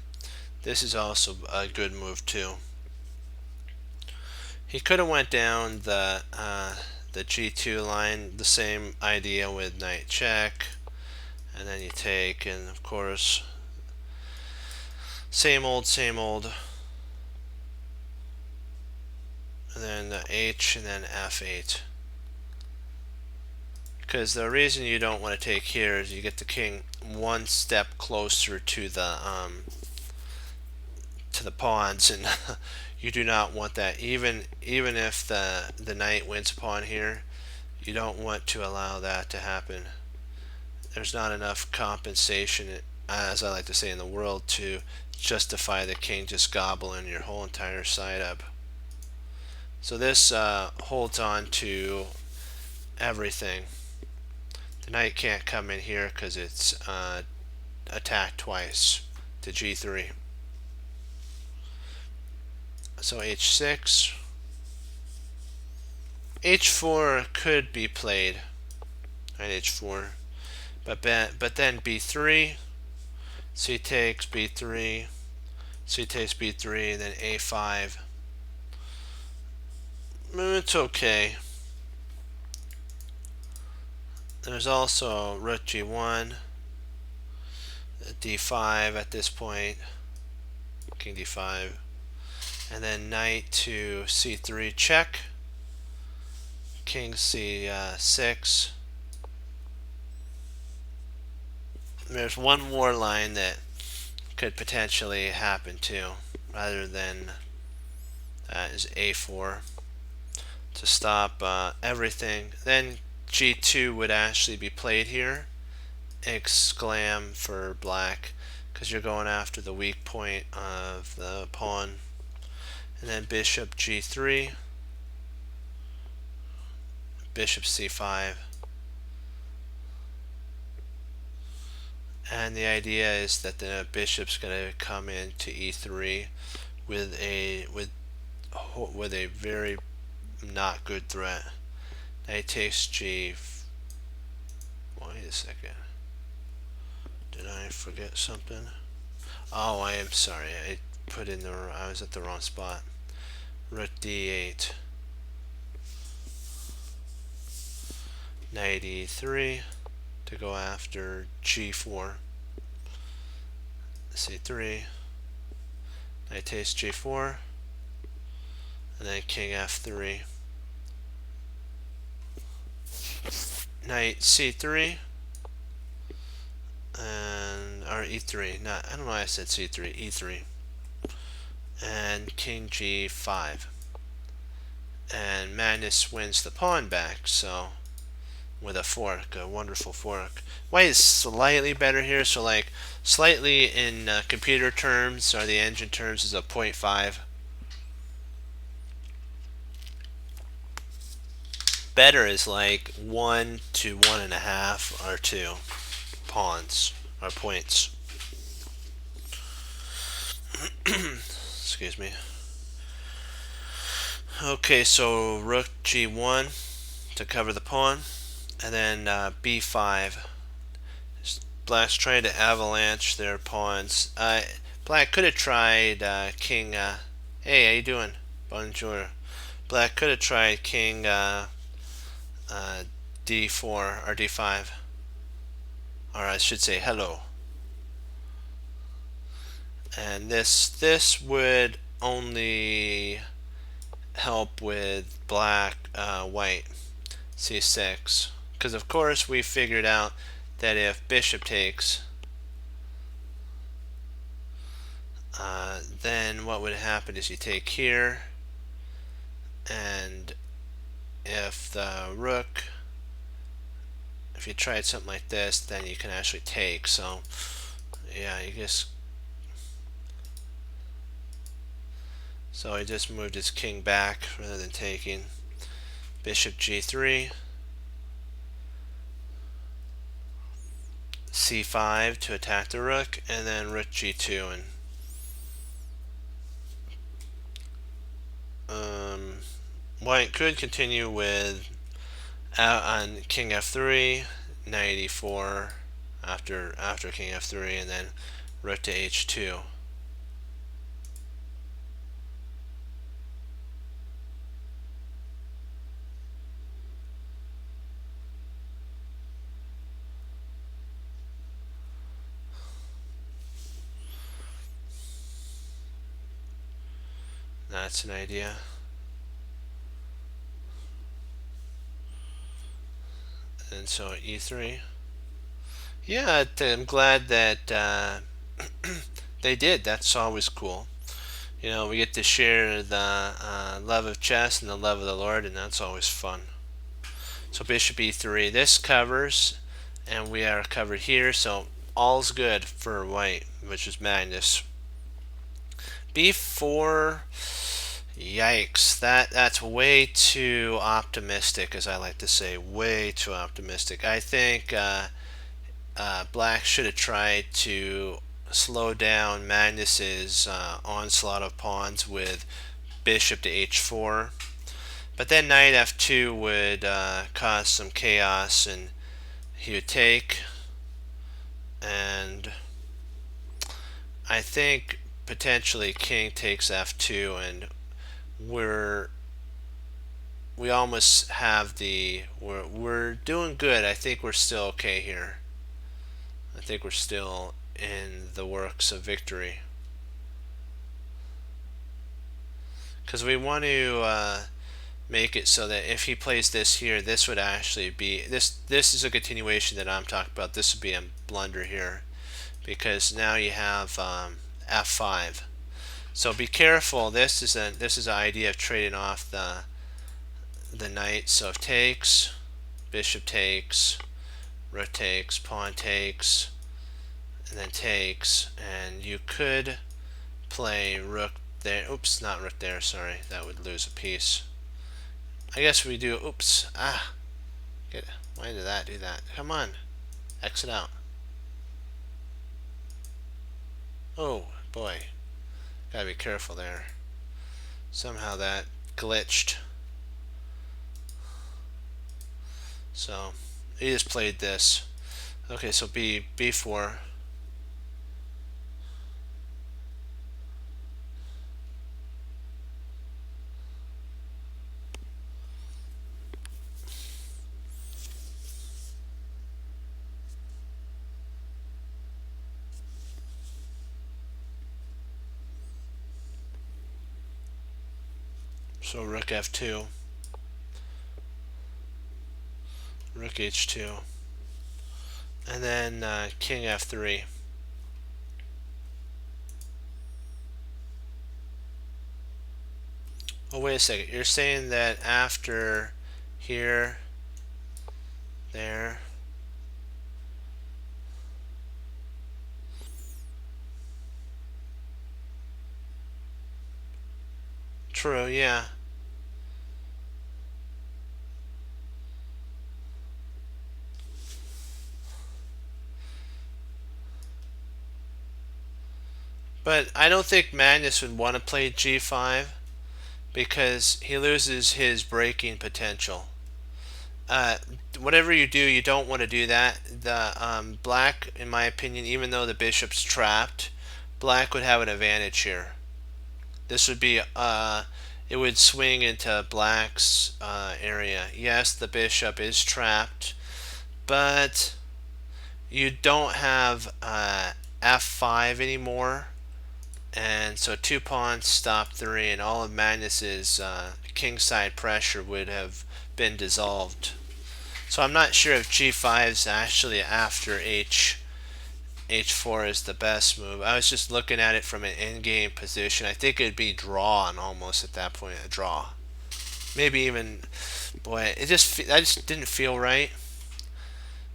This is also a good move too. He could have went down the G2 line, the same idea with knight check, and then you take, and of course, same old, and then the H, and then F8. Because the reason you don't want to take here is you get the king one step closer to the pawns, and you do not want that. Even if the knight wins a pawn here, you don't want to allow that to happen. There's not enough compensation, as I like to say, in the world to justify the king just gobbling your whole entire side up. So this holds on to everything. The knight can't come in here because it's attacked twice to G3. So H6. H4 could be played. Right, H4. But then B3. C takes B3. C takes B3, and then A5. It's okay. There's also rook G1, D5 at this point, King D5, and then knight to C3 check, King C6. There's one more line that could potentially happen too, rather than that is A4 to stop everything. Then G2 would actually be played here, exclam for black, because you're going after the weak point of the pawn. And then bishop G3, bishop C5. And the idea is that the bishop's going to come into E3 with a very not good threat. Knight takes G. Wait a second. Did I forget something? Oh, I am sorry. I was at the wrong spot. Rook D8. Knight E3 to go after G4. C3. Knight takes G4. And then King F3. Knight C3. And or E3. I don't know why I said C3. E3. And King G5. And Magnus wins the pawn back, so with a fork, a wonderful fork. White is slightly better here, so like slightly in computer terms or the engine terms is a 0.5. Better is like 1 to 1.5 or 2 pawns or points. Excuse me. Okay, so rook G1 to cover the pawn, and then B5. Black's trying to avalanche their pawns. Black could have tried King. Hey, how you doing? Bonjour. Black could have tried King D4 or D5. or I should say hello. And this would only help with white c6, because of course we figured out that if bishop takes, then what would happen is you take here, and if you tried something like this, then you can actually take. So yeah, so he just moved his king back rather than taking. Bishop g3, c5 to attack the rook, and then rook g2. And white could continue with on king f3, knight e4 after king f3, and then rook to h2. That's an idea. And so e3. Yeah, I'm glad that they did. That's always cool. You know, we get to share the love of chess and the love of the Lord, and that's always fun. So bishop e3. This covers, and we are covered here, so all's good for white, which is Magnus. b4. Yikes, that's way too optimistic, as I like to say, way too optimistic. I think black should have tried to slow down Magnus's onslaught of pawns with bishop to h4. But then knight f2 would cause some chaos, and he would take. And I think potentially king takes f2, and we almost have we're doing good. I think we're still okay here. I think we're still in the works of victory, because we want to make it so that if he plays this here, this would actually be this is a continuation that I'm talking about. This would be a blunder here, because now you have f5. So be careful. This is an idea of trading off the knight. So if takes, bishop takes, rook takes, pawn takes, and then takes, and you could play rook there. Oops, not rook there, sorry, that would lose a piece. I guess we do. Oops, why did that do that? Come on, exit out. Oh boy, gotta be careful there. Somehow that glitched. So he just played this. Okay, so b4. So rook f2, rook h2, and then king f3. Oh, wait a second. You're saying that after here, there, true, yeah. But I don't think Magnus would want to play g5, because he loses his breaking potential. Whatever you do, you don't want to do that. The black, in my opinion, even though the bishop's trapped, black would have an advantage here. This would be it would swing into black's area. Yes, the bishop is trapped, but you don't have f5 anymore, and so 2 pawns stop 3, and all of Magnus's kingside pressure would have been dissolved. So I'm not sure if g5 is actually after h4 is the best move. I was just looking at it from an in-game position. I think it'd be drawn almost at that point, a draw. Maybe even, boy, I just didn't feel right,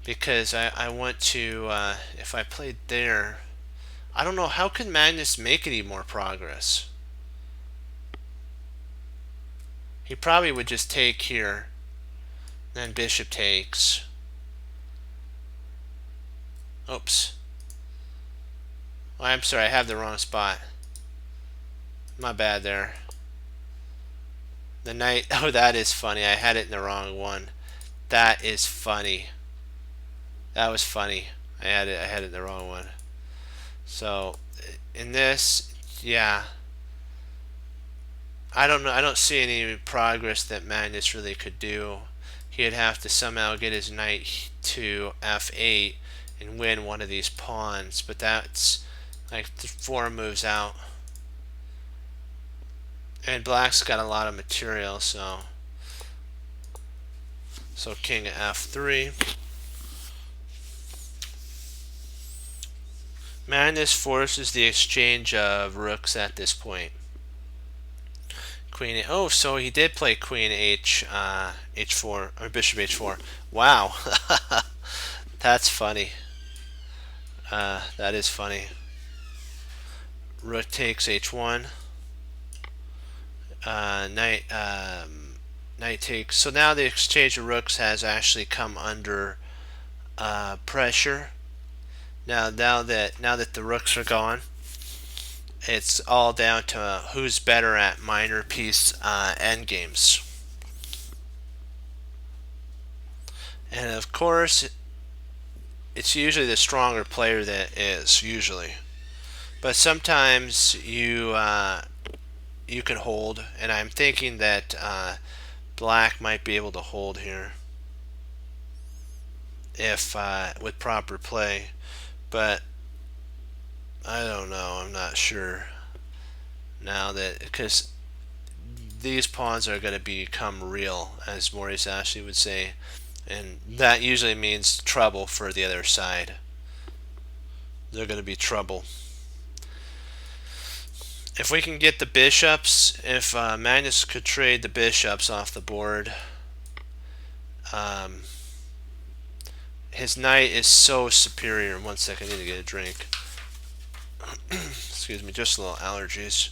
because I want to, if I played there, I don't know, how can Magnus make any more progress? He probably would just take here, then bishop takes. Oops. Oh, I'm sorry, I have the wrong spot. My bad there. The knight, oh, that is funny. I had it in the wrong one. That is funny. That was funny. I had it in the wrong one. So in this, yeah, I don't know. I don't see any progress that Magnus really could do. He'd have to somehow get his knight to f8 and win one of these pawns, but that's like 4 moves out. And black's got a lot of material, so king f3. Magnus forces the exchange of rooks at this point. Queen. Oh, so he did play queen h4 or bishop h4. Wow, that's funny. That is funny. Rook takes h1. Knight takes. So now the exchange of rooks has actually come under pressure. Now that the rooks are gone, it's all down to who's better at minor piece endgames. And of course, it's usually the stronger player that is, usually. But sometimes you can hold, and I'm thinking that black might be able to hold here if with proper play, but I don't know. I'm not sure now, that because these pawns are going to become real, as Maurice Ashley would say, and that usually means trouble for the other side. They're going to be trouble. If we can get the bishops, if Magnus could trade the bishops off the board, his knight is so superior. 1 second, I need to get a drink. Excuse me, just a little allergies.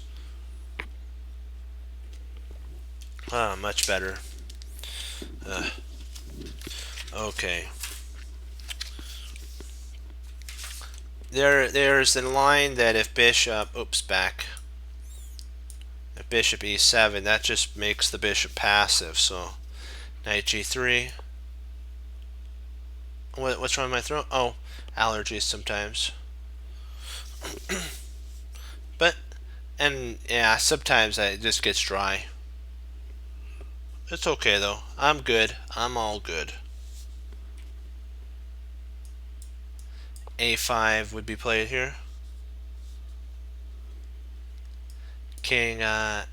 Much better. Okay. There's a line that if bishop, if bishop e7, that just makes the bishop passive. So knight g3. What's wrong with my throat? Oh, allergies sometimes. And yeah, sometimes it just gets dry. It's okay though. I'm good. I'm all good. A5 would be played here. Knight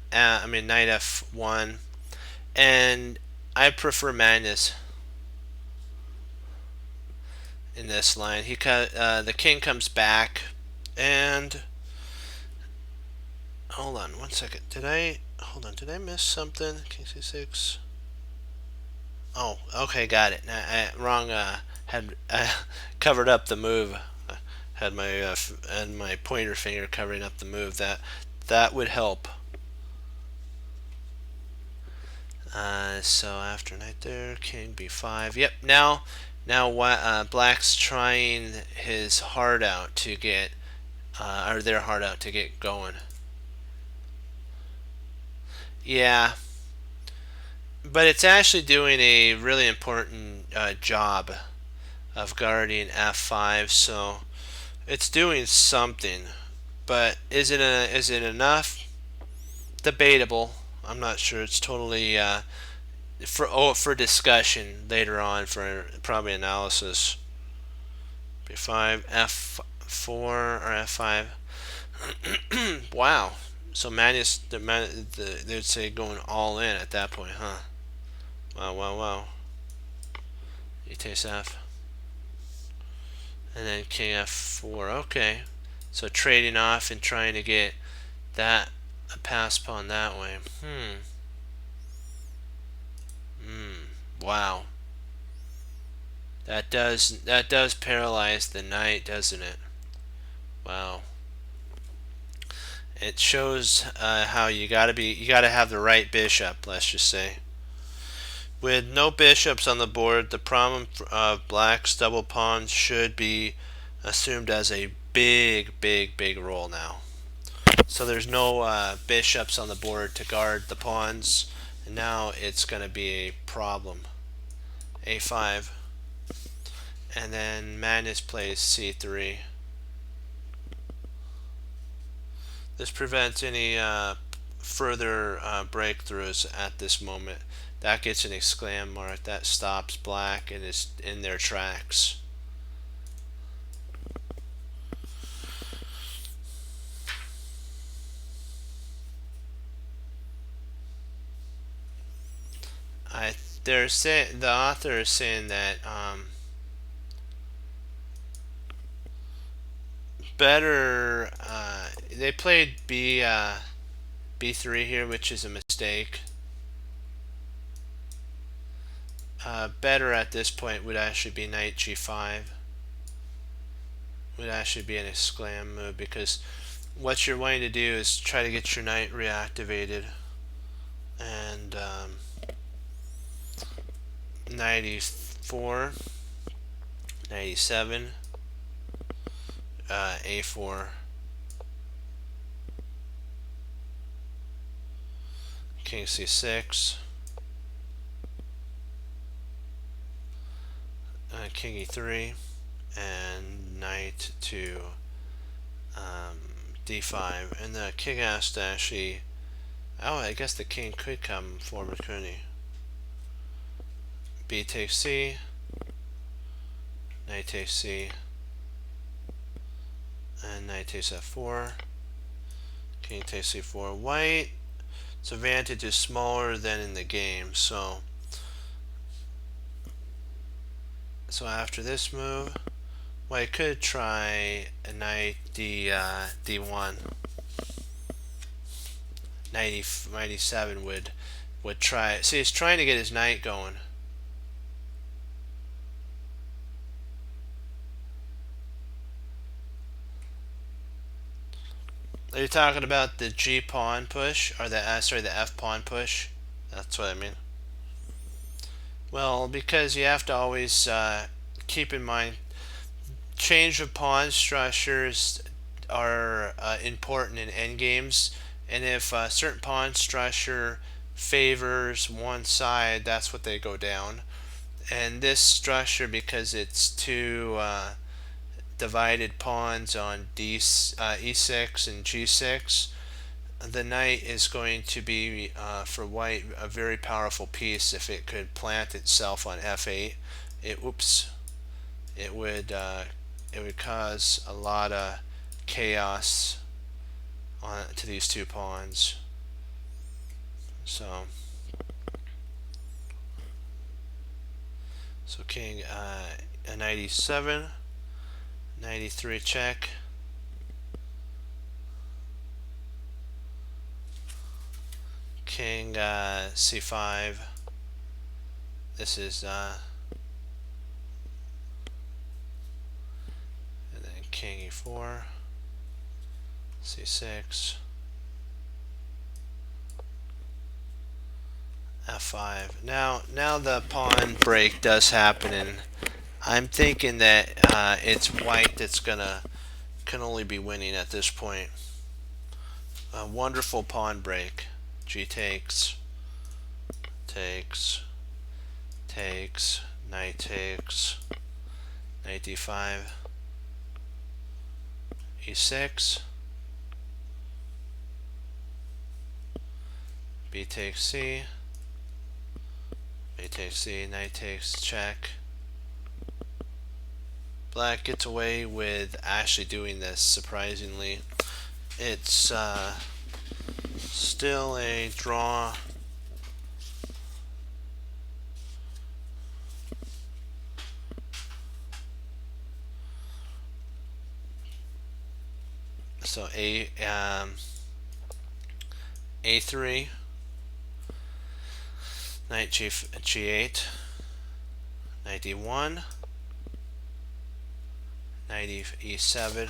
f1, and I prefer Magnus in this line. The king comes back, and hold on 1 second. Did I miss something? King c6. Oh, okay, got it. Wrong. Had covered up the move. Had my pointer finger covering up the move. That would help. So after knight there, king b5. Yep. Now black's trying his heart out to get, or their heart out to get going. Yeah. But it's actually doing a really important job of guarding f5, so it's doing something. But is it enough? Debatable. I'm not sure. It's totally for discussion later on, for probably analysis, b5, f4 or f5. Wow. So Magnus, they'd say going all in at that point, huh? Wow, wow, wow. E takes f. And then king f4. Okay. So trading off and trying to get that a pass pawn that way. Wow. That does paralyze the knight, doesn't it? Wow. It shows how you gotta have the right bishop. Let's just say. With no bishops on the board, the problem of black's double pawns should be assumed as a big, big, big role now. So there's no bishops on the board to guard the pawns, and now it's going to be a problem. a5, and then Magnus plays c3. This prevents any further breakthroughs at this moment. That gets an exclam mark. That stops black and is in their tracks. The author is saying that better. They played b3 here, which is a mistake. Better at this point would actually be knight g5. Would actually be an exclam move, because what you're wanting to do is try to get your knight reactivated. And 94, 97, a4, king c6, king e3, and knight to d5. And the king has to actually, oh, I guess the king could come forward, couldn't he? B takes c, knight takes c, and knight takes f4, king takes c4. White, its advantage is smaller than in the game, so after this move, white could try a knight d1. Knight e7 would try. See, he's trying to get his knight going. Are you talking about the G pawn push, or the the F pawn push? That's what I mean. Well, because you have to always keep in mind, change of pawn structures are important in endgames, and if a certain pawn structure favors one side, that's what they go down. And this structure, because it's two divided pawns on e6 and g6, the knight is going to be, for white, a very powerful piece. If it could plant itself on f8, it would cause a lot of chaos to these two pawns. So king a knight e7, knight e3 check, king c5. This is and then king e4, c6, f5. Now the pawn break does happen, and I'm thinking that it's white that's can only be winning at this point. A wonderful pawn break. G takes, knight takes, knight d5, e6, b takes c, b takes c, knight takes check, Black gets away with actually doing this, surprisingly. It's still a draw. So A3, knight G8, knight D1, knight E7,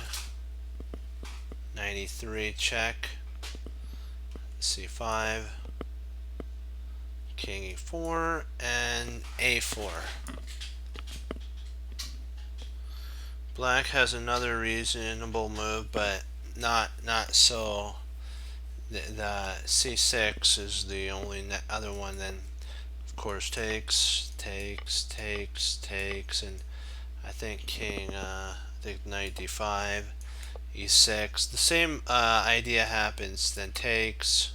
knight E3 check, C5, king E4, and A4. Black has another reasonable move, but not so. The C6 is the only other one. Then of course takes, and I think king. I think knight D5, E6. The same idea happens. Then takes.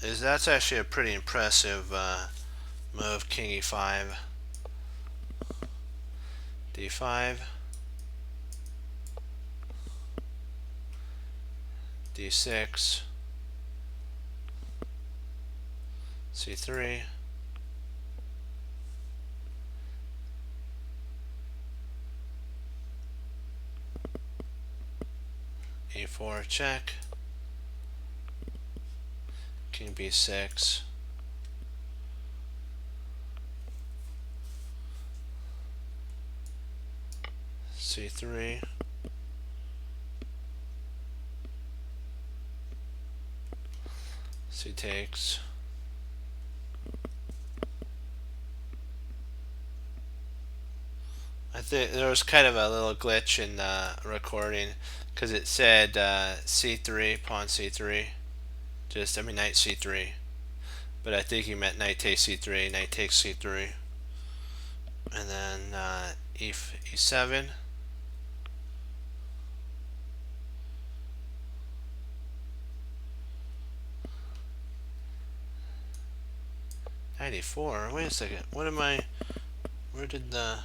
That's actually a pretty impressive move. King E5, D5, D6, C3, A4 check, king B6, C3, C takes, I think there was kind of a little glitch in the recording because it said C3, pawn C3, knight C3, but I think he meant knight takes C3, knight takes C3, and then E7, knight E4. Wait a second, what am I? Where did the?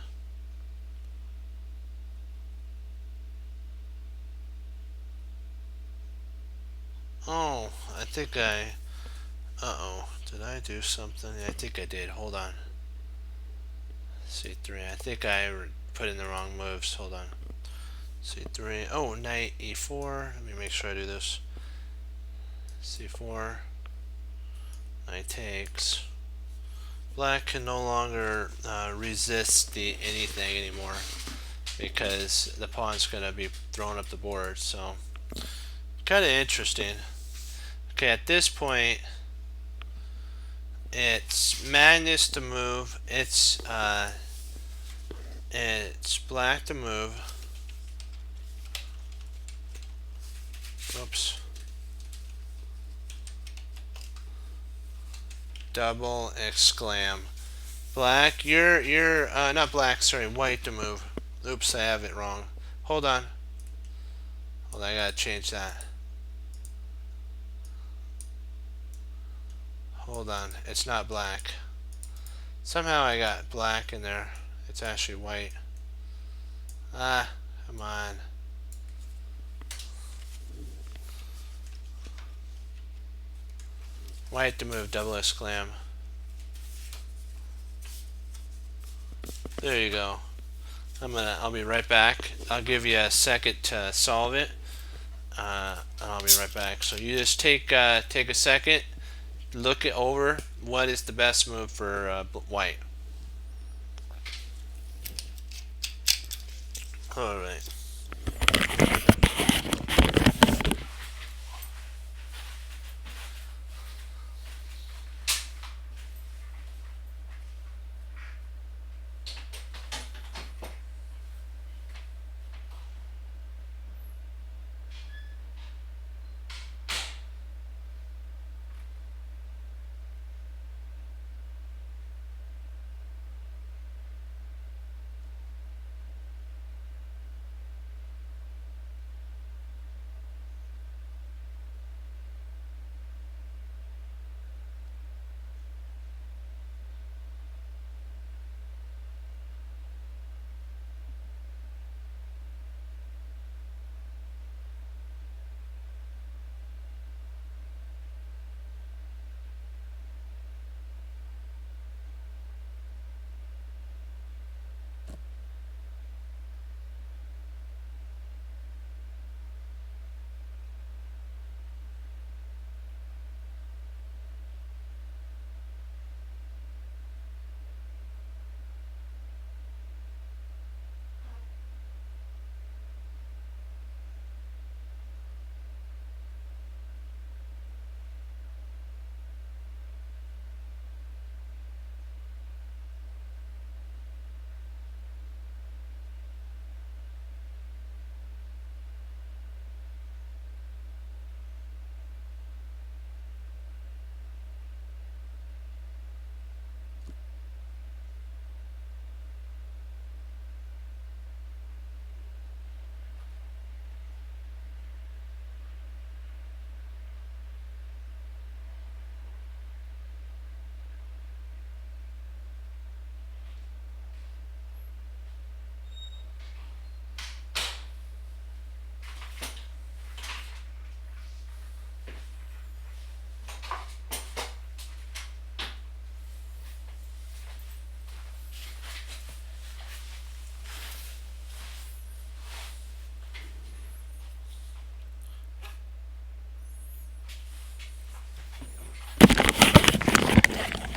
Oh, I think I. Uh-oh, did I do something? I think I did. Hold on. C3. I think I put in the wrong moves. Hold on. C3. Oh, knight E4. Let me make sure I do this. C4. Knight takes. Black can no longer resist the anything anymore because the pawn's going to be thrown up the board. So, kind of interesting. Okay, at this point, it's madness to move. It's black to move. Oops. Double exclam. Black, you're not black. Sorry, white to move. Oops, I have it wrong. Hold on. Hold on, I gotta change that. Hold on, it's not black. Somehow I got black in there. It's actually white. Ah, come on. White to move, double exclam. There you go. I'll be right back. I'll give you a second to solve it. And I'll be right back. So you just take a second, look it over. What is the best move for white? All right.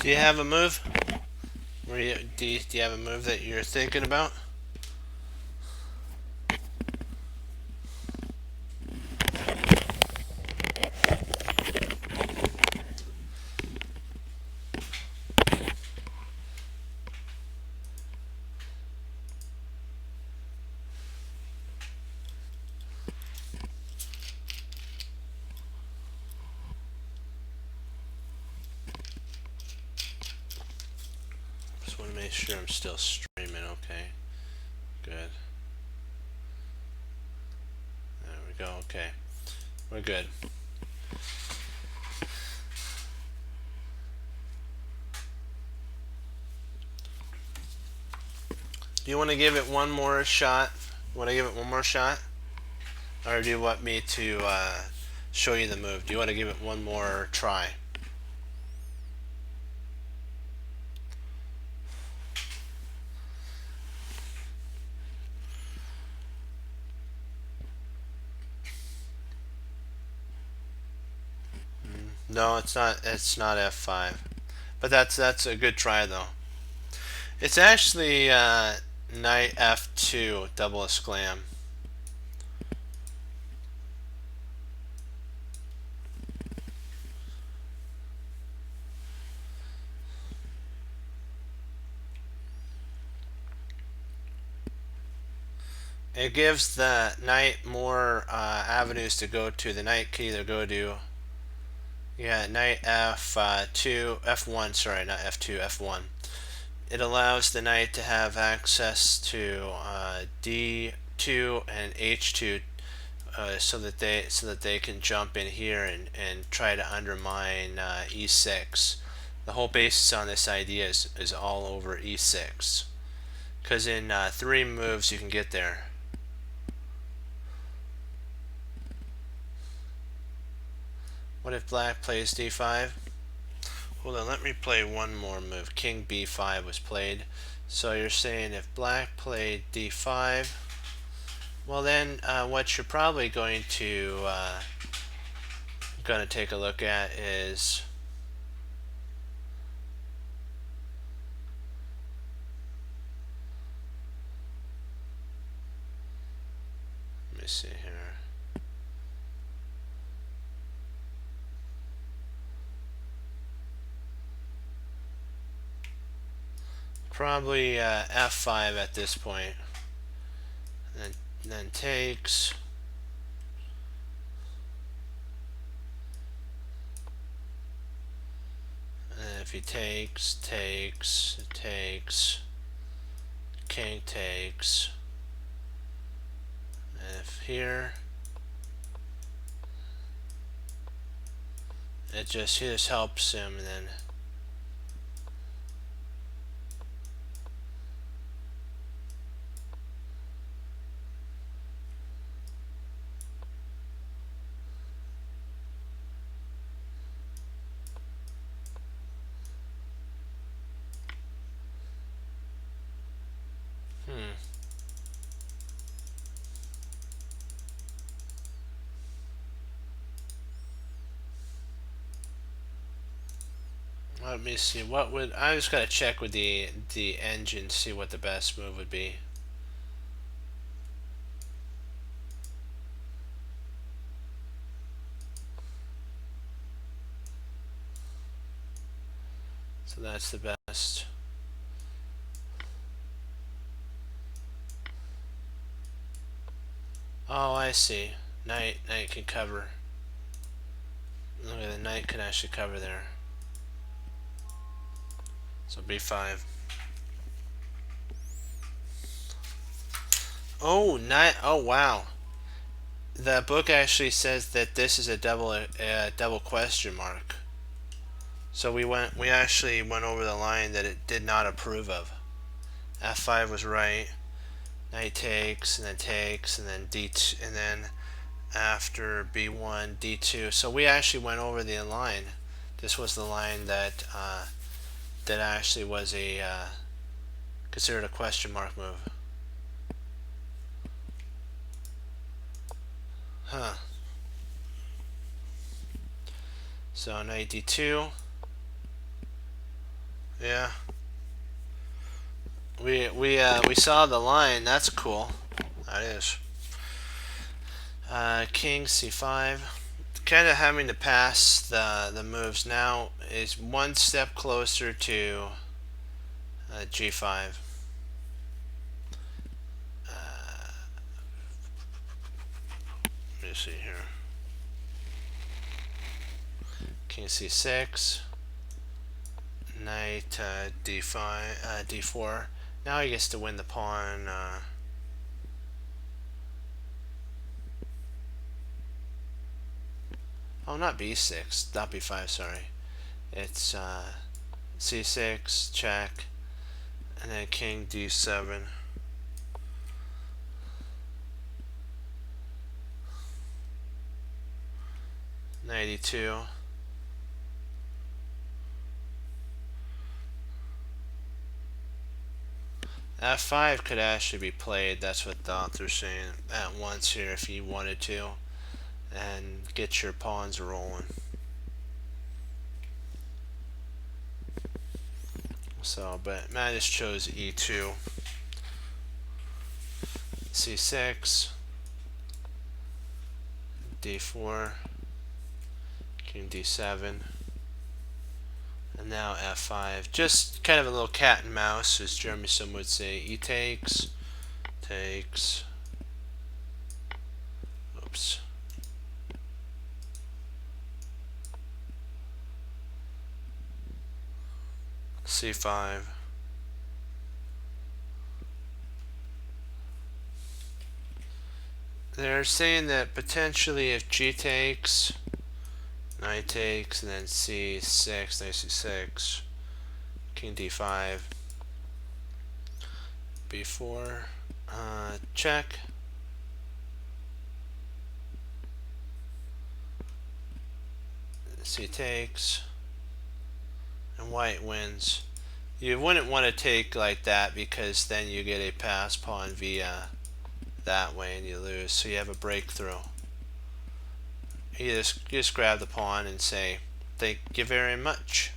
Do you have a move? Do you have a move that you're thinking about? Just want to make sure I'm still streaming. Okay, good. There we go. Okay, we're good. Do you want to give it one more shot? Want to give it one more shot? Or do you want me to show you the move? Do you want to give it one more try? No, it's not. It's not F5, but that's a good try though. It's actually knight F2 double esclam. It gives the knight more avenues to go to. The knight can either go to knight F2, F1. Sorry, not F2, F1. It allows the knight to have access to D2 and H2, so that they can jump in here and try to undermine E6. The whole basis on this idea is all over E6, because in 3 moves you can get there. What if black plays D5? Hold on, let me play one more move. King B5 was played. So you're saying if black played D5, well then what you're probably going to take a look at is let me see here. Probably F5 at this point. And then takes. And if he takes, king takes. And if here, he just helps him, and then let me see. What would I just gotta check with the engine, see what the best move would be. So that's the best. Oh, I see. Knight can cover. Look at the knight can actually cover there. So B5. Oh, knight. Oh, wow. The book actually says that this is a double question mark. So we actually went over the line that it did not approve of. F5 was right. Knight takes, and then D2, and then after B1, D2. So we actually went over the line. This was the line that that actually was a considered a question mark move. Huh. So knight D2. Yeah. We saw the line. That's cool. That is. King c5. Kind of having to pass the moves now is one step closer to g5. Let me see here. King c6. Knight d5, d4. Now he gets to win the pawn. Oh, not b6, not b5. Sorry, it's c6 check, and then king d7. 92. F5 could actually be played. That's what the author's saying at once here if you wanted to, and get your pawns rolling. So, but Mattis chose e2, c6, d4, king d7, and now f5. Just kind of a little cat and mouse, as Jeremy Sim would say. E takes, takes, oops, c5. They're saying that potentially if g takes, knight takes, and then c6, knight c6, king d5, b4, check, c takes, and white wins. You wouldn't want to take like that because then you get a pass pawn via that way and you lose. So you have a breakthrough. You just grab the pawn and say, thank you very much.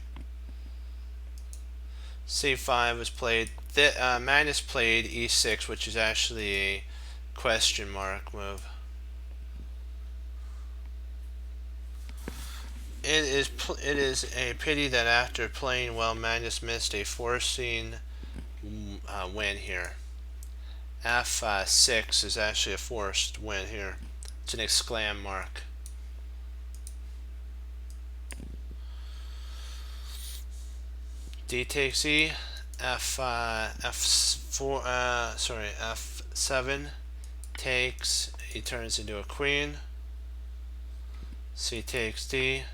c5 was played. Magnus played e6, which is actually a question mark move. It is a pity that after playing well, Magnus missed a forcing win here. F6 is actually a forced win here. It's an exclam mark. D takes E. F7 takes. He turns into a queen. C takes D.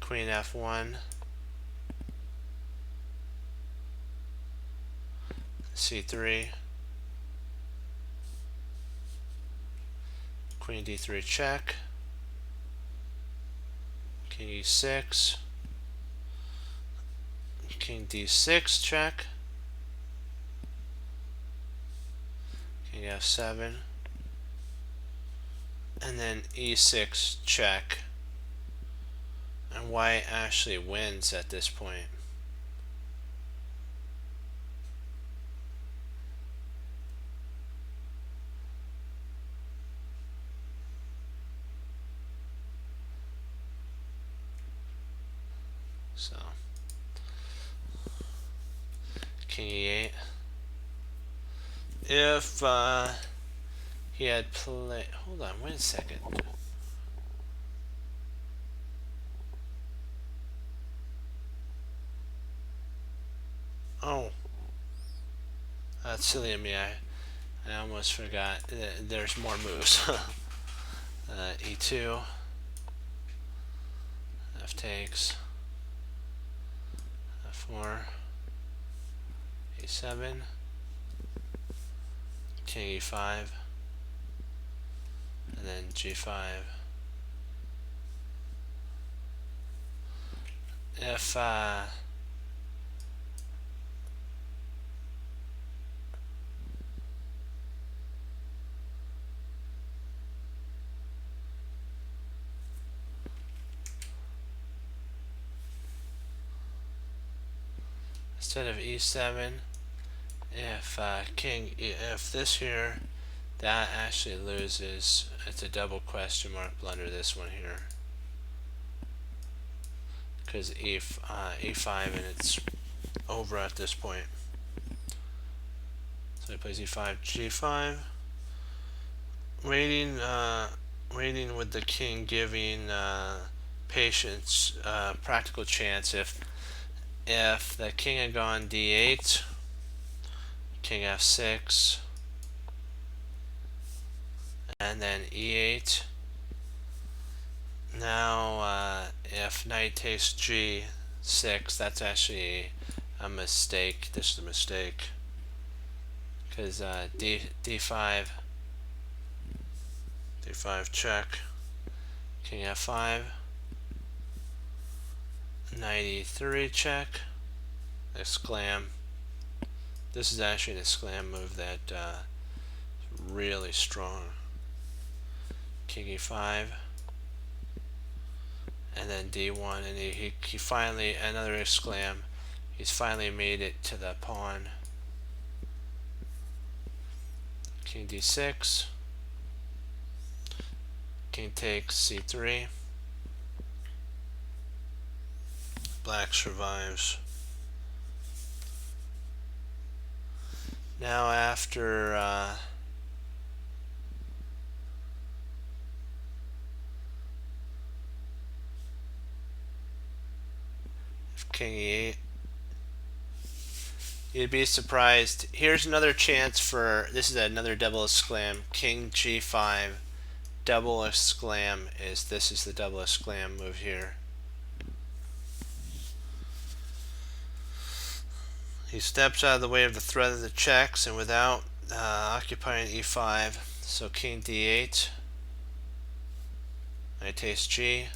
Queen F1. C3. Queen D3 check. King E6. King D6 check. King F7. And then E6 check. And white actually wins at this point. So, King E8. If he had played, hold on, wait a second. Oh, that's silly of me. I almost forgot. There's more moves. E2, F takes, F4, E7, King E5, and then G5. If instead of e7, if if this here, that actually loses. It's a double question mark blunder, this one here, because e5 and it's over at this point. So he plays e5, g5, waiting with the king, giving patience, practical chance. If the king had gone d8, king f6, and then e8. Now, if knight takes g6, that's actually a mistake. This is a mistake, because d5 check, king f5, knight e3 check, exclam. This is actually an exclam move that is really strong. King e5, and then d1, and he finally, another exclam, he's finally made it to the pawn. King d6, king takes c3, black survives. Now after king e8, you'd be surprised. Here's another chance for, this is another double exclam, king g5, double exclam, this is the double exclam move here. He steps out of the way of the threat of the checks and without occupying e5. So king d8, knight takes g,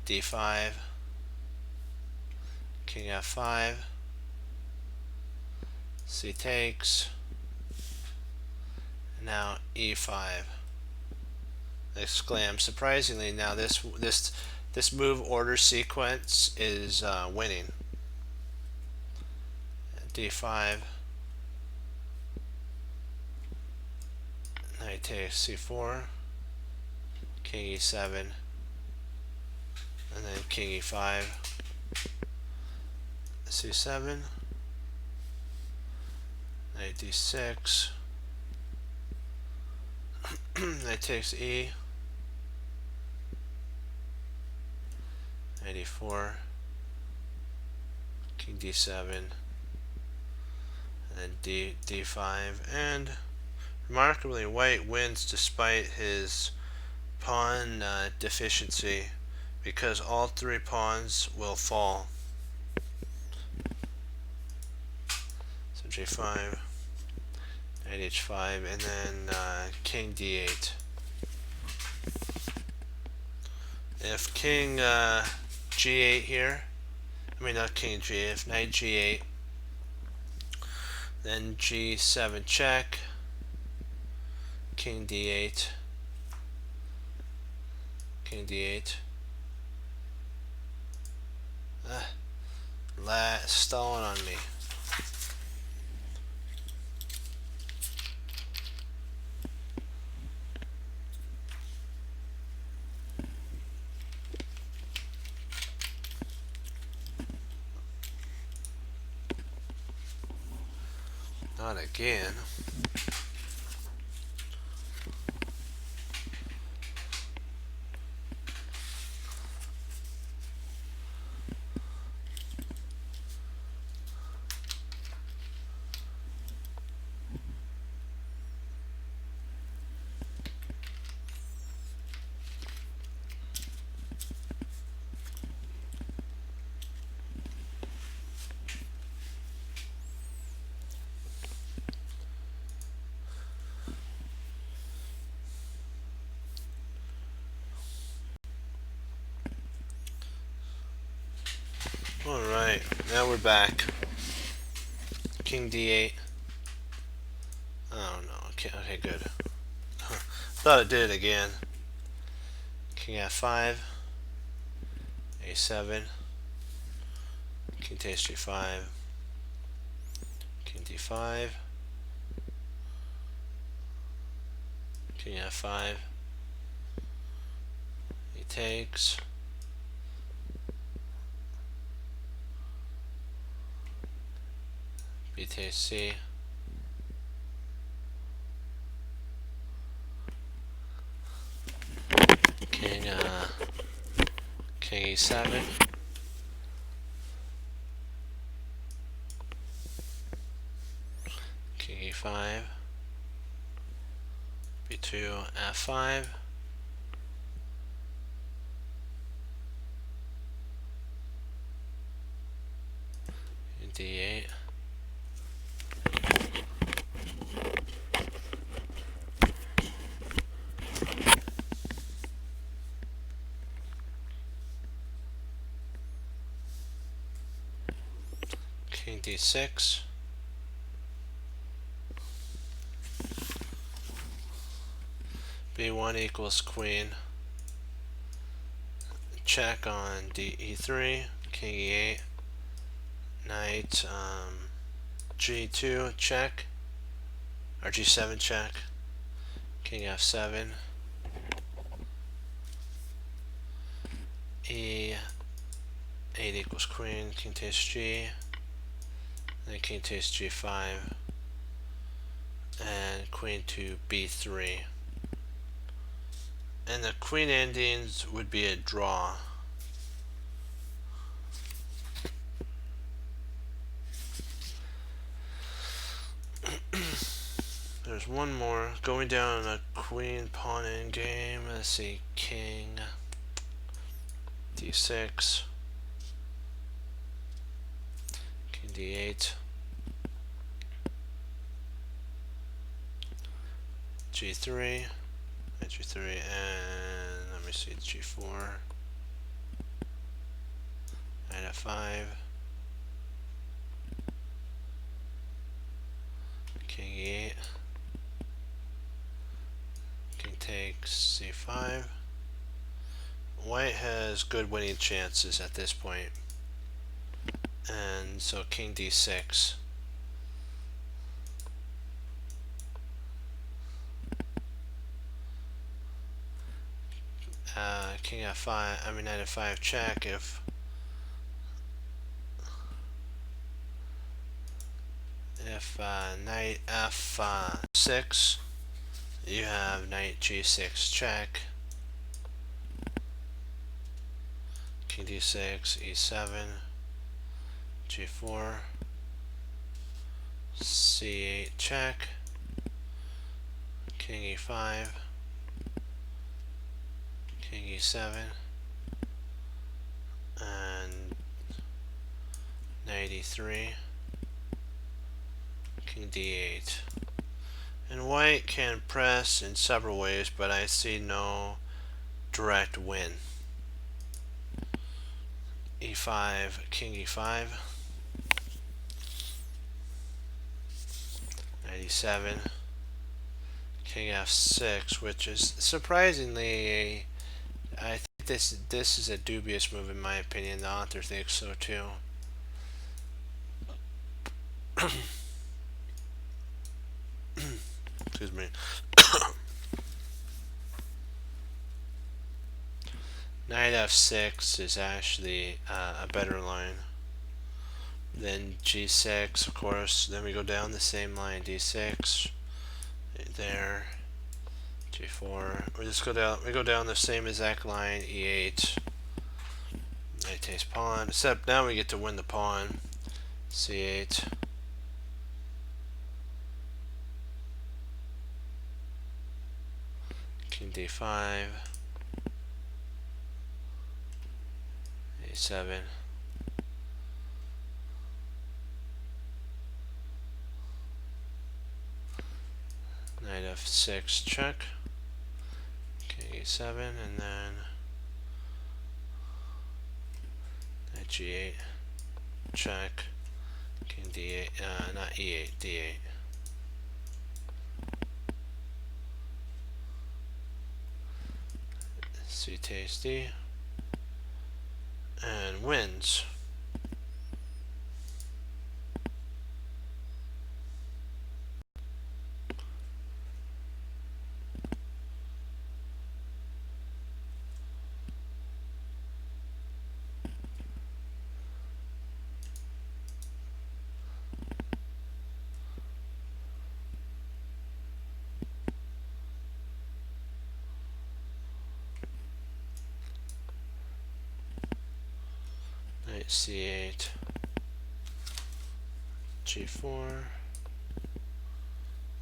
d5, king f5, c takes, and now e5. Exclam. Surprisingly, now this move order sequence is winning. d5, knight takes c4, king e7, and then king e5, c7, knight d6, knight takes e, knight e4, king d7, and then d5, and remarkably white wins despite his pawn deficiency, because all three pawns will fall. So g5, knight h5, and then king d8. If king g8 here, I mean not king g8, if knight g8, then g7 check, king d8, king d8, stalling on me. Not again. Alright, now we're back. King d8. Oh no, okay, good. Thought it did it again. King f5, a7, king takes g5, king d5, king f5, he takes, b takes c, king e7, king e5, b2 f5, d8, king d6, b1 equals queen, check on e3, king e8, knight g2 check, or g7 check, king f7, e8 equals queen, king takes g, then king takes g5, and queen to b3. And the queen endings would be a draw. There's one more. Going down a queen pawn endgame. Let's see, king d6, king d8, g3, g3, and let me see, g4, knight f5, king e8, king takes c5. White has good winning chances at this point, and so king d6. King f5, knight f5 check. If knight f6, you have knight g6 check, king d6, e7, g4, c8 check, king e5, king e7, and knight e3, king d8. And white can press in several ways, but I see no direct win. e5, king e5, knight e7, king f6, which is surprisingly, I think this is a dubious move in my opinion. The author thinks so too. Excuse me. Knight f6 is actually a better line. Then g6, of course. Then we go down the same line, d6, there, g4. We just go down. We go down the same exact line, e8. Knight takes pawn. Except now we get to win the pawn. c8. King d5. a7. Knight f6 check. King e7, and then knight g8 check. King d8, not e8, d8. C takes d, and wins. Knight c8, g4,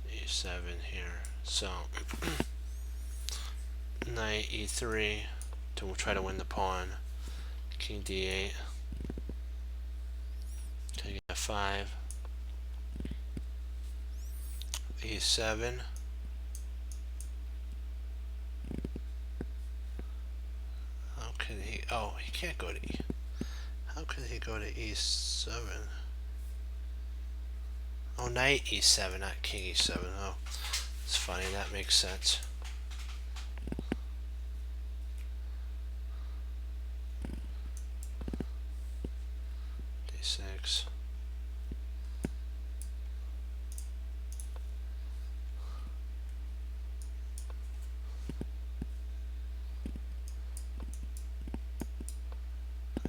e7 here. So knight e3 to try to win the pawn. King d8, king f5, e7. How can he? Oh, he can't go to e. How could he go to e7? Oh, knight e7, not king e7. Oh, it's funny. That makes sense. d6.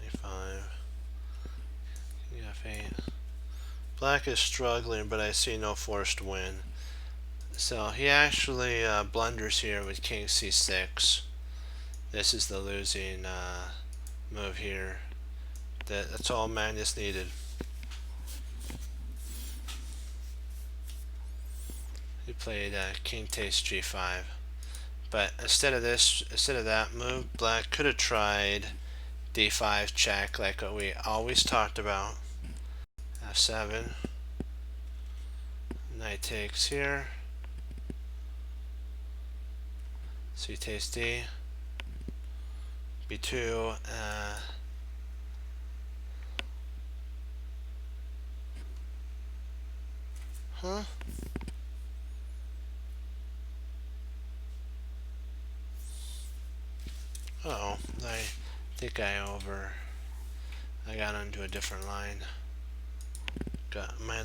e5. King f8. Black is struggling, but I see no forced win. So he actually blunders here with king c6. This is the losing move here. That's all Magnus needed. He played king takes g5. But instead of that move, Black could have tried d5 check like what we always talked about. f7. Knight takes here. C takes d. b2. Huh? Uh oh, I think I got onto a different line. Got my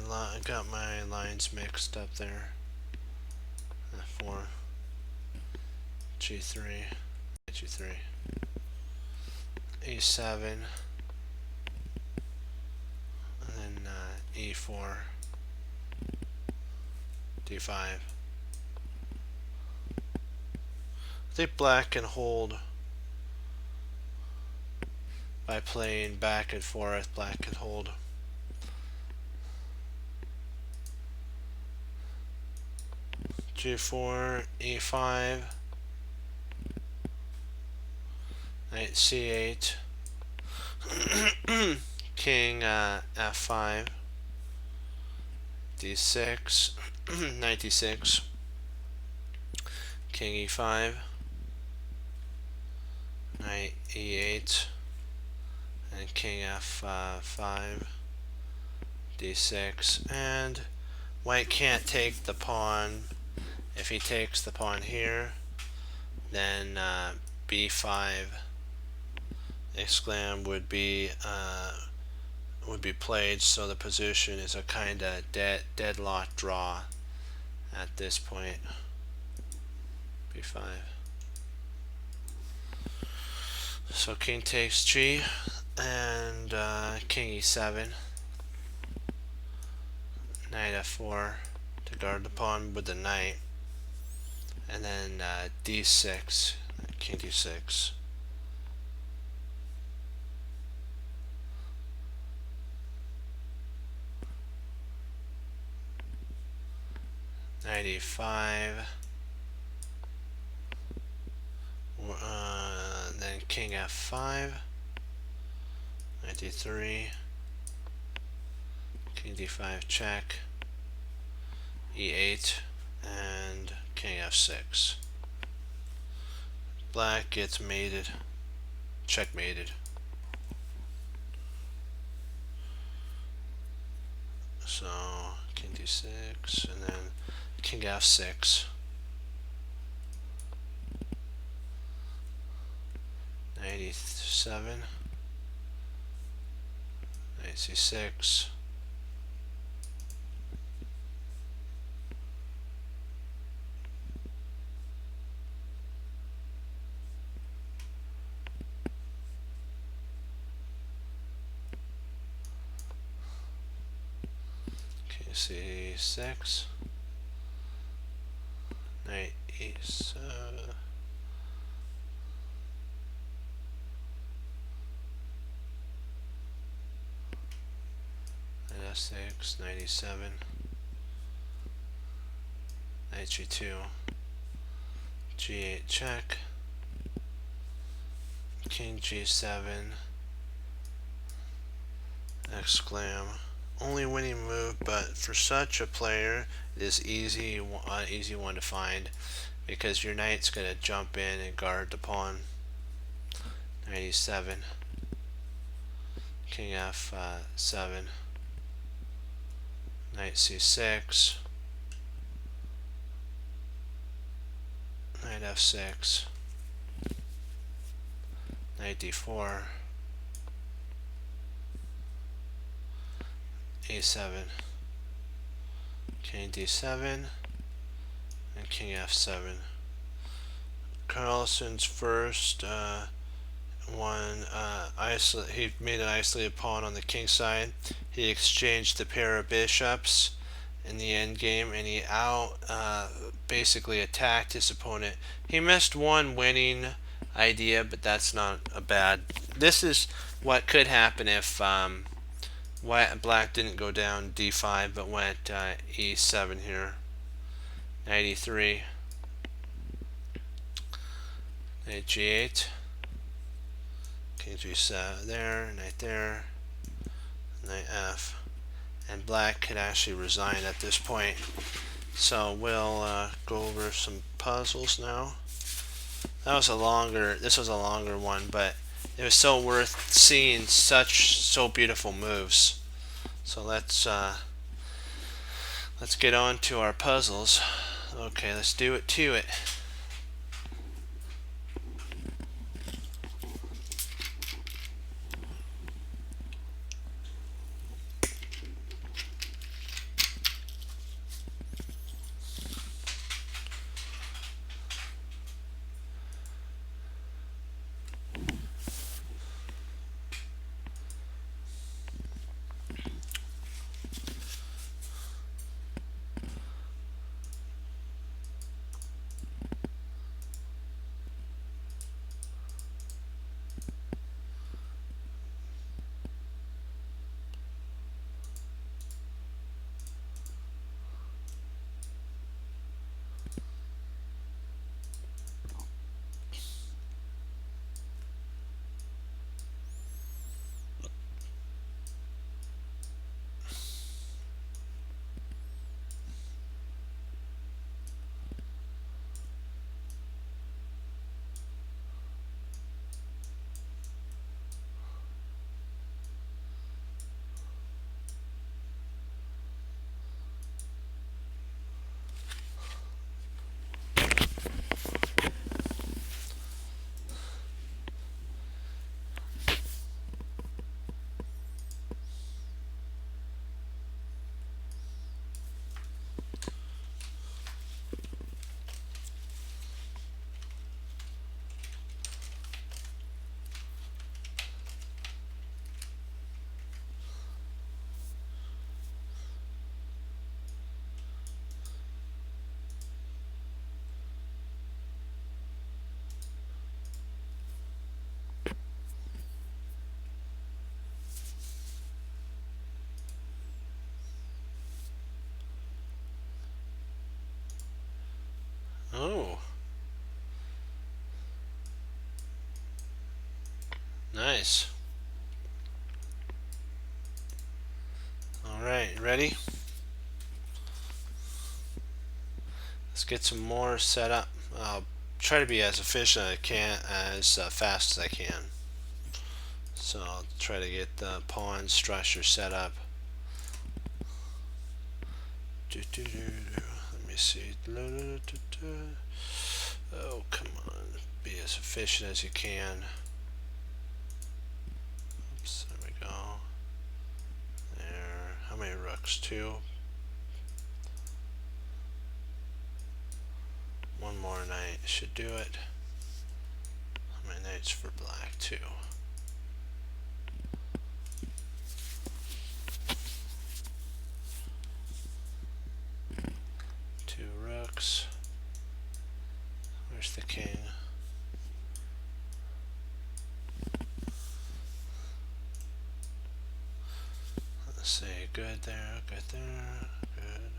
lines mixed up there. F4, G3, G3, E7, and then E4, D5. I think Black can hold by playing back and forth. Black can hold. G4, E5, Knight C8, King F5, D6, Knight D6, King E5, Knight E8, and King F5, D6, and White can't take the pawn. If he takes the pawn here, then B5 exclam would be played, so the position is a kind of deadlock draw at this point. B5. So king takes G and king E7. Knight F4 to guard the pawn with the knight. And then D6, king D6. Knight E5. Then king F5. Knight D3. King D5 check. E8 and king F6. Black gets mated, checkmated. So king D6 and then king F6. Knight E7. Knight C6. C6, Knight E7, 6, 97, knight g2, g8 check, king g7, exclam. Only winning move, but for such a player, it is easy one to find because your knight's going to jump in and guard the pawn. 97, king f7, knight c6, knight f6, knight d4, a7, king d7, and king f7. Carlsen's first he made an isolated pawn on the king side. He exchanged the pair of bishops in the end game, and he basically attacked his opponent. He missed one winning idea, but that's not a bad. This is what could happen if black didn't go down d5 but went e7 here. Knight e3, knight g8, king g7 there, knight there, knight f, and black could actually resign at this point. So we'll go over some puzzles now. This was a longer one, but it was so worth seeing so beautiful moves. So let's get on to our puzzles. Okay, let's do it to it. Oh, nice. Alright, ready? Let's get some more set up. I'll try to be as efficient as I can, as fast as I can. So I'll try to get the pawn structure set up. Let me see. Oh, come on. Be as efficient as you can. Oops, there we go. There. How many rooks? 2. One more knight should do it. How many knights for black? 2. Where's the king? Let's see, Okay, good there, good there, good.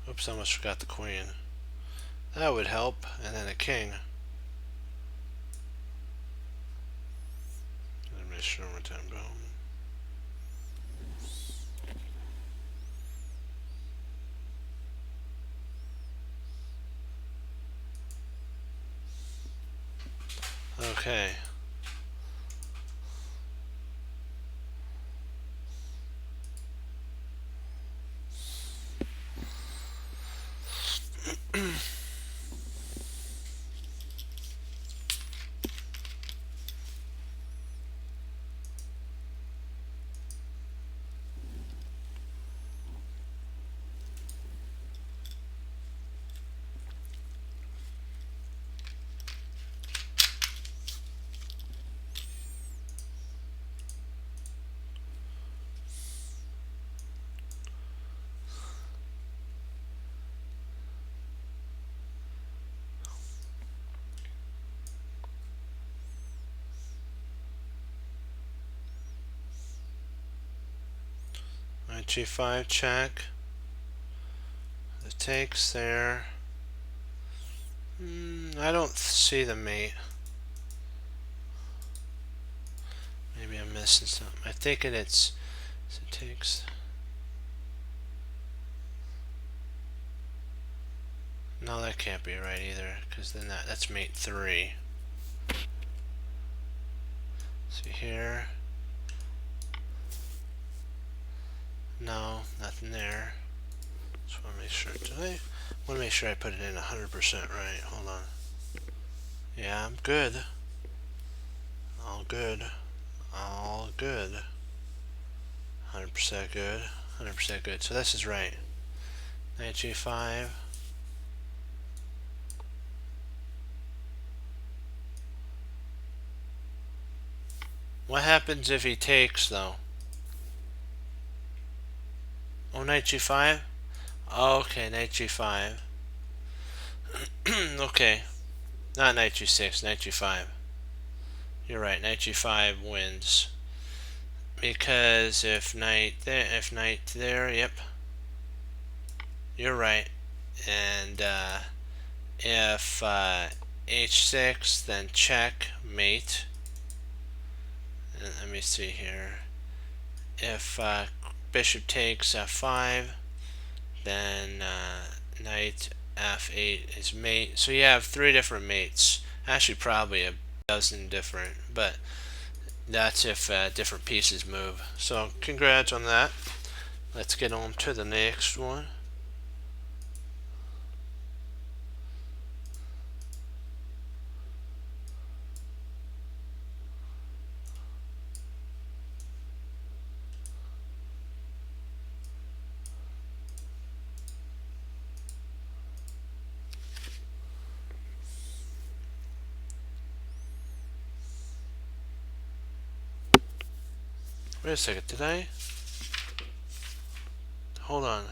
Oops, I almost forgot the queen. That would help, and then a king. Let me show my time, boom. Okay. Knight g5 check. The take's there. I don't see the mate. Maybe I'm missing something. I think it's so it takes. No, that can't be right either, because then that's mate 3. See here. No, nothing there. Just want to make sure. I want to make sure I put it in 100% right. Hold on. Yeah, I'm good. All good. All good. 100% good. 100% good. So this is right. Knight g5. What happens if he takes, though? Oh, knight g5? Oh, okay, knight g5. Okay. Not knight g6, knight g5. You're right, knight g5 wins. Because if knight there, yep. You're right. And if h6, then check, mate. And let me see here. If bishop takes f5, then knight f8 is mate. So you have 3 different mates. Actually, probably a dozen different, but that's if different pieces move. So congrats on that. Let's get on to the next one. Wait a second, did I? Hold on.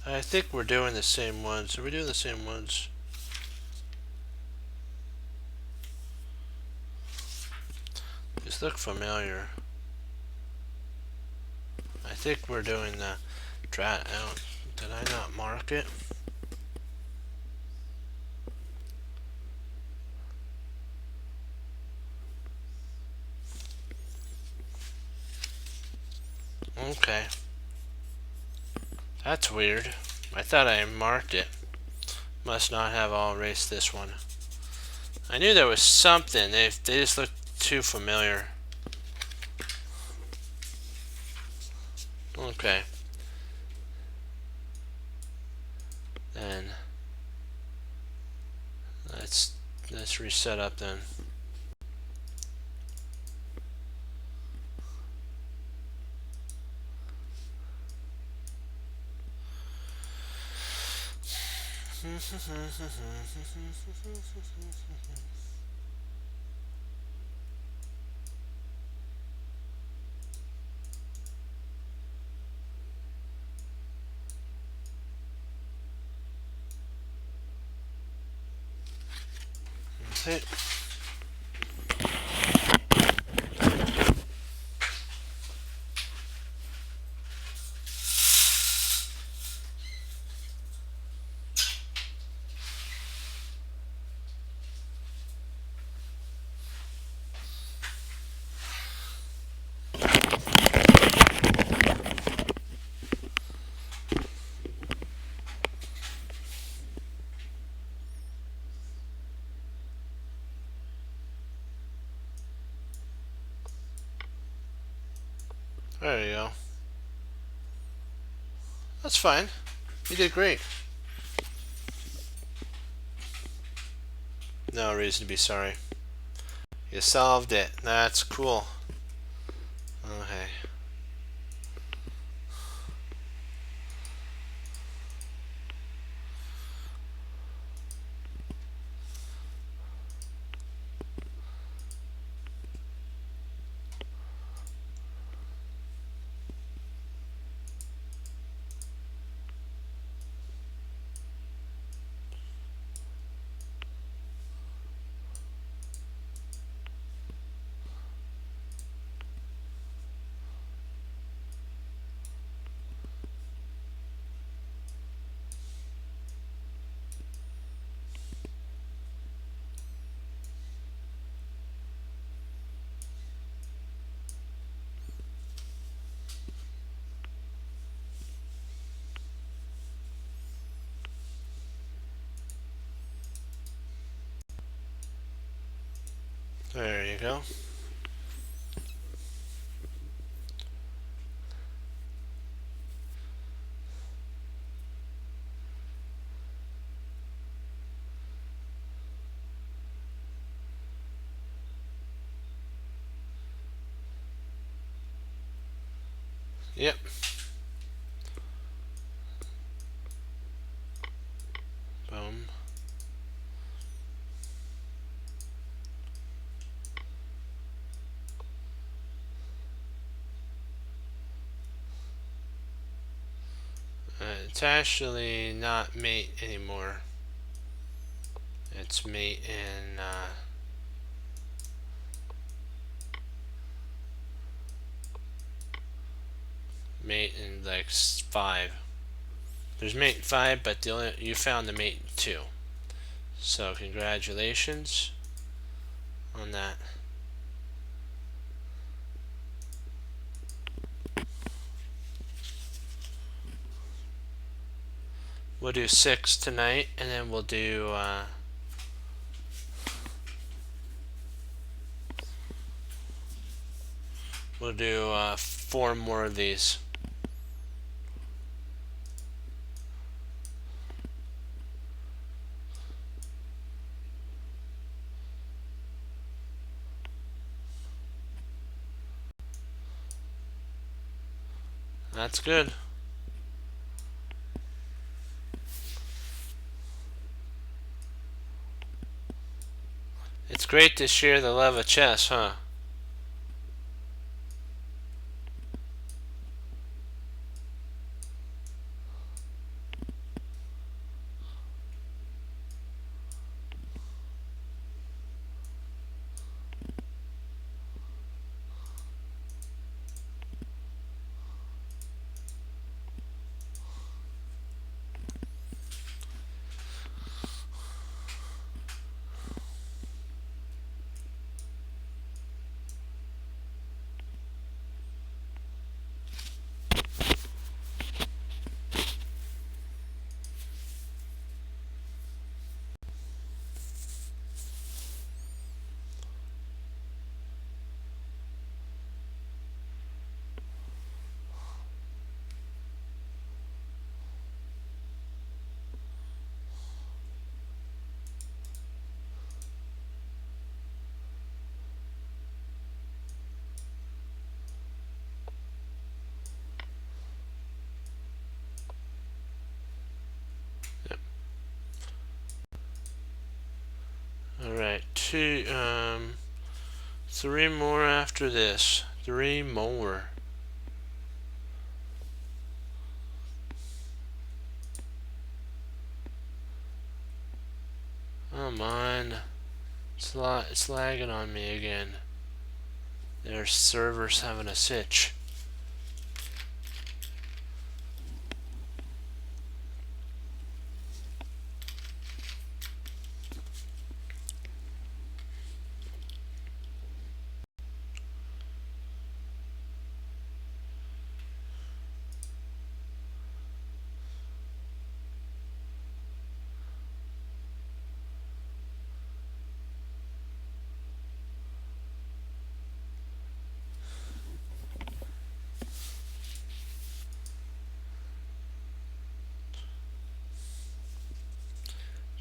I think we're doing the same ones. Are we doing the same ones? These look familiar. I think we're doing the drat out. Did I not mark it? Okay. That's weird. I thought I marked it. Must not have all erased this one. I knew there was something. They just looked too familiar. Okay. Then let's reset up then. with it. There you go. That's fine. You did great. No reason to be sorry. You solved it. That's cool. Okay. There you go. Yep. Boom. It's actually not mate anymore. It's mate in mate in like 5. There's mate 5, but you found the mate in 2. So congratulations on that. We'll do 6 tonight, and then we'll do we'll do 4 more of these. That's good. It's great to share the love of chess, huh? Yep. All right, 3 more after this. 3 more. Come on. It's lagging on me again. Their server's having a sitch.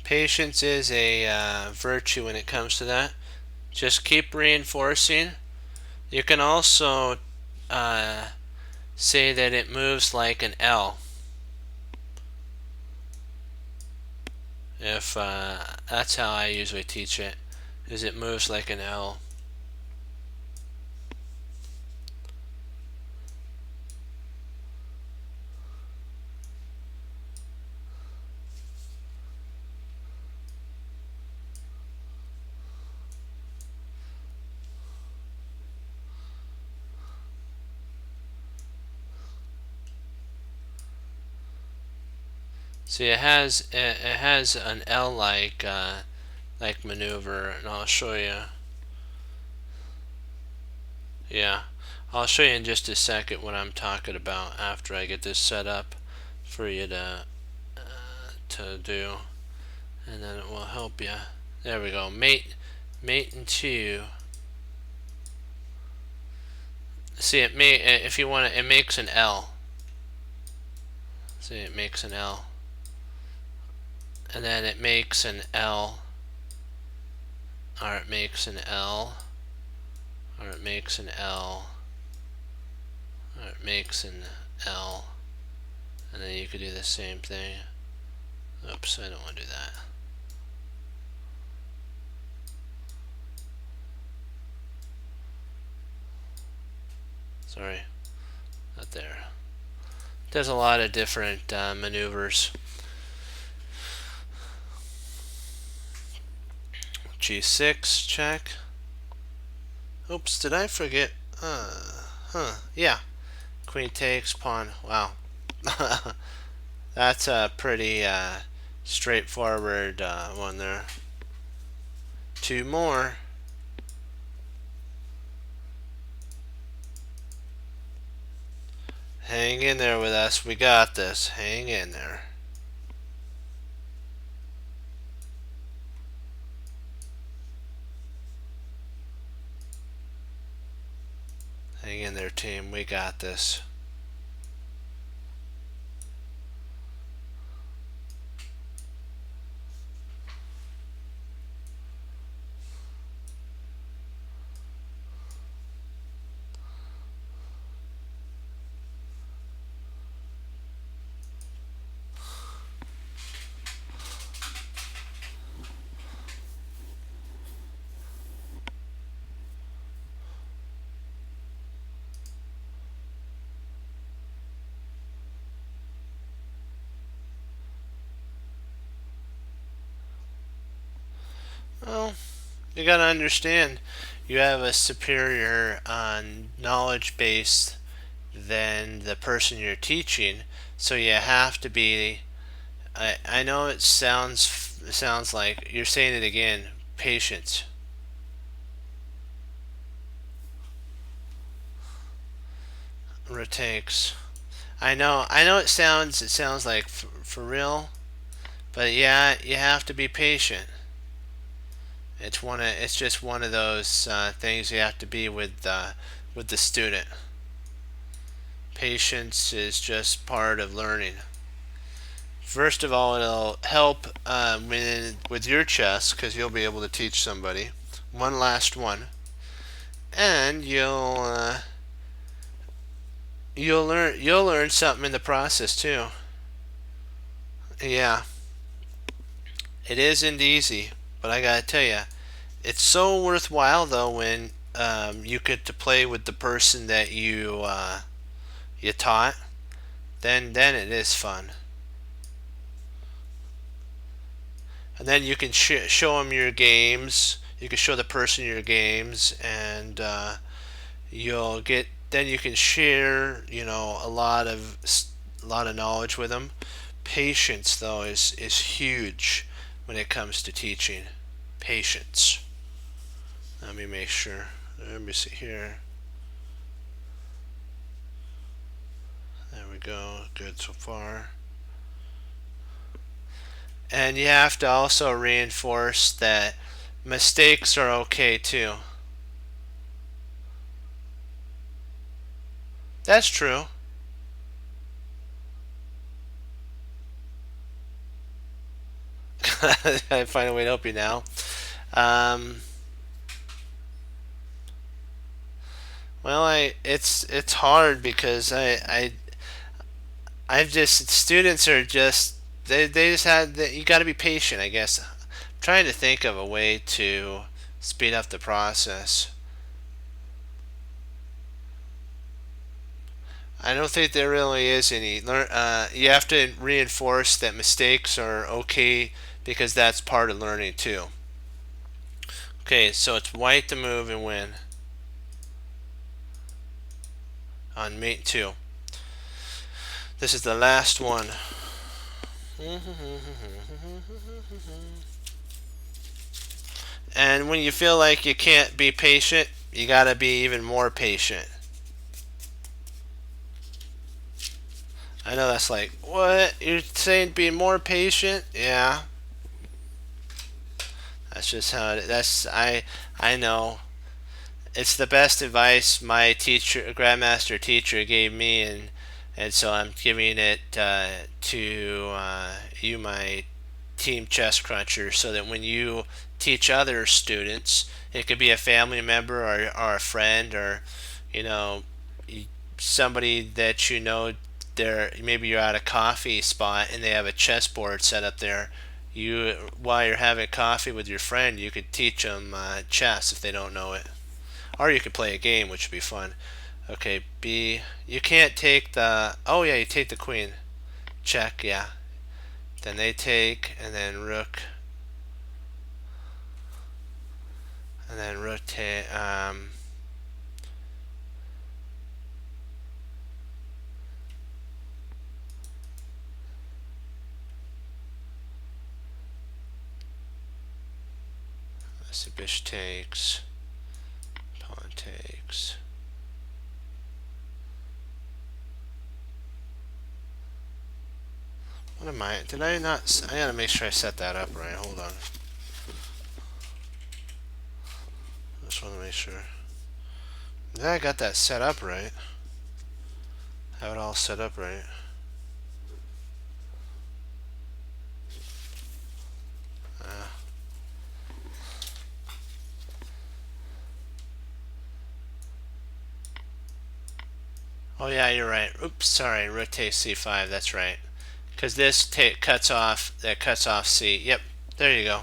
Patience is a virtue when it comes to that. Just keep reinforcing. You can also say that it moves like an L. If that's how I usually teach it, is it moves like an L. See, it has an L like maneuver, and I'll show you. Yeah, I'll show you in just a second what I'm talking about after I get this set up for you to do, and then it will help you. There we go. Mate and two. See, if you want it makes an L. See, it makes an L, and then it makes an L, or it makes an L, or it makes an L, or it makes an L, and then you could do the same thing. Oops, I don't want to do that. Sorry, not there. There's a lot of different maneuvers. G6, check. Oops, did I forget? Yeah. Queen takes, pawn. Wow. That's a pretty straightforward one there. Two more. Hang in there with us. We got this. Hang in there. Hang in there, team. We got this. Well, you gotta understand, you have a superior knowledge base than the person you're teaching, so you have to be. I know it sounds like you're saying it again. Patience. Retakes. I know it sounds like for real, but yeah, you have to be patient. It's just one of those things you have to be with the student. Patience is just part of learning. First of all, it'll help with your chess because you'll be able to teach somebody one last one, and you'll learn something in the process too. Yeah, it isn't easy, but I gotta tell you, it's so worthwhile though when you get to play with the person that you taught. Then it is fun, and then you can show them your games. You can show the person your games, and you'll get then you can share a lot of knowledge with them. Patience though is huge when it comes to teaching. Patience. Let me make sure. Let me see here. There we go. Good so far. And you have to also reinforce that mistakes are okay too. That's true. I find a way to help you now. Um, well, it's hard because I've just students are just they just had you got to be patient. I guess I'm trying to think of a way to speed up the process. I don't think there really is any. You have to reinforce that mistakes are okay because that's part of learning too. Okay, so it's white to move and win on mate 2. This is the last one. And when you feel like you can't be patient, you gotta be even more patient. I know that's like, what? You're saying be more patient? Yeah. That's just how it is. I know. It's the best advice my teacher, grandmaster teacher, gave me, and so I'm giving it to you, my team chess cruncher, so that when you teach other students, it could be a family member or a friend or you know somebody that you know. There, maybe you're at a coffee spot and they have a chessboard set up there. You, while you're having coffee with your friend, you could teach them chess if they don't know it. Or you could play a game, which would be fun. Okay, B. You can't take the. Oh yeah, you take the queen. Check, yeah. Then they take, and then rook, and then rotate. Let's see, bishop takes, pawn takes. What am I? Did I not? I gotta make sure I set that up right. Hold on. Just want to make sure. Yeah, I got that set up right. Have it all set up right. Oh yeah, you're right. Oops, sorry. Rotate C5. That's right. Because this cuts off. That cuts off C. Yep. There you go.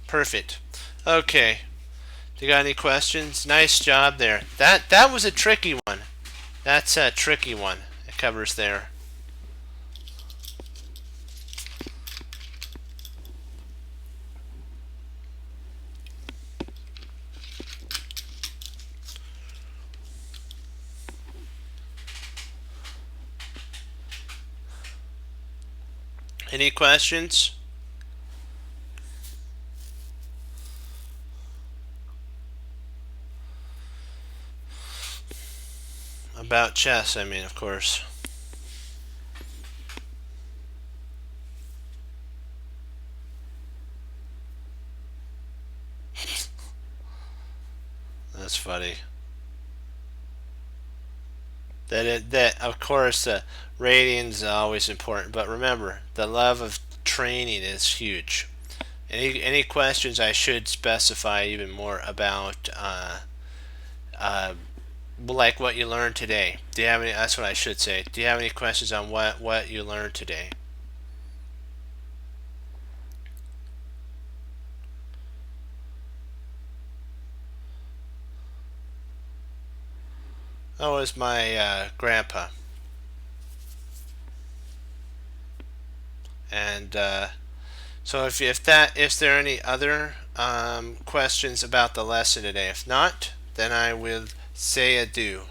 Perfect. Okay. Do you got any questions? Nice job there. That was a tricky one. That's a tricky one. It covers there. Any questions? About chess, I mean, of course. That's funny. That of course ratings are always important, but remember the love of training is huge. Any questions I should specify even more about uh, like what you learned today. Do you have any? That's what I should say. Do you have any questions on what you learned today? That was my grandpa, and so if there are any other questions about the lesson today. If not, then I will say adieu.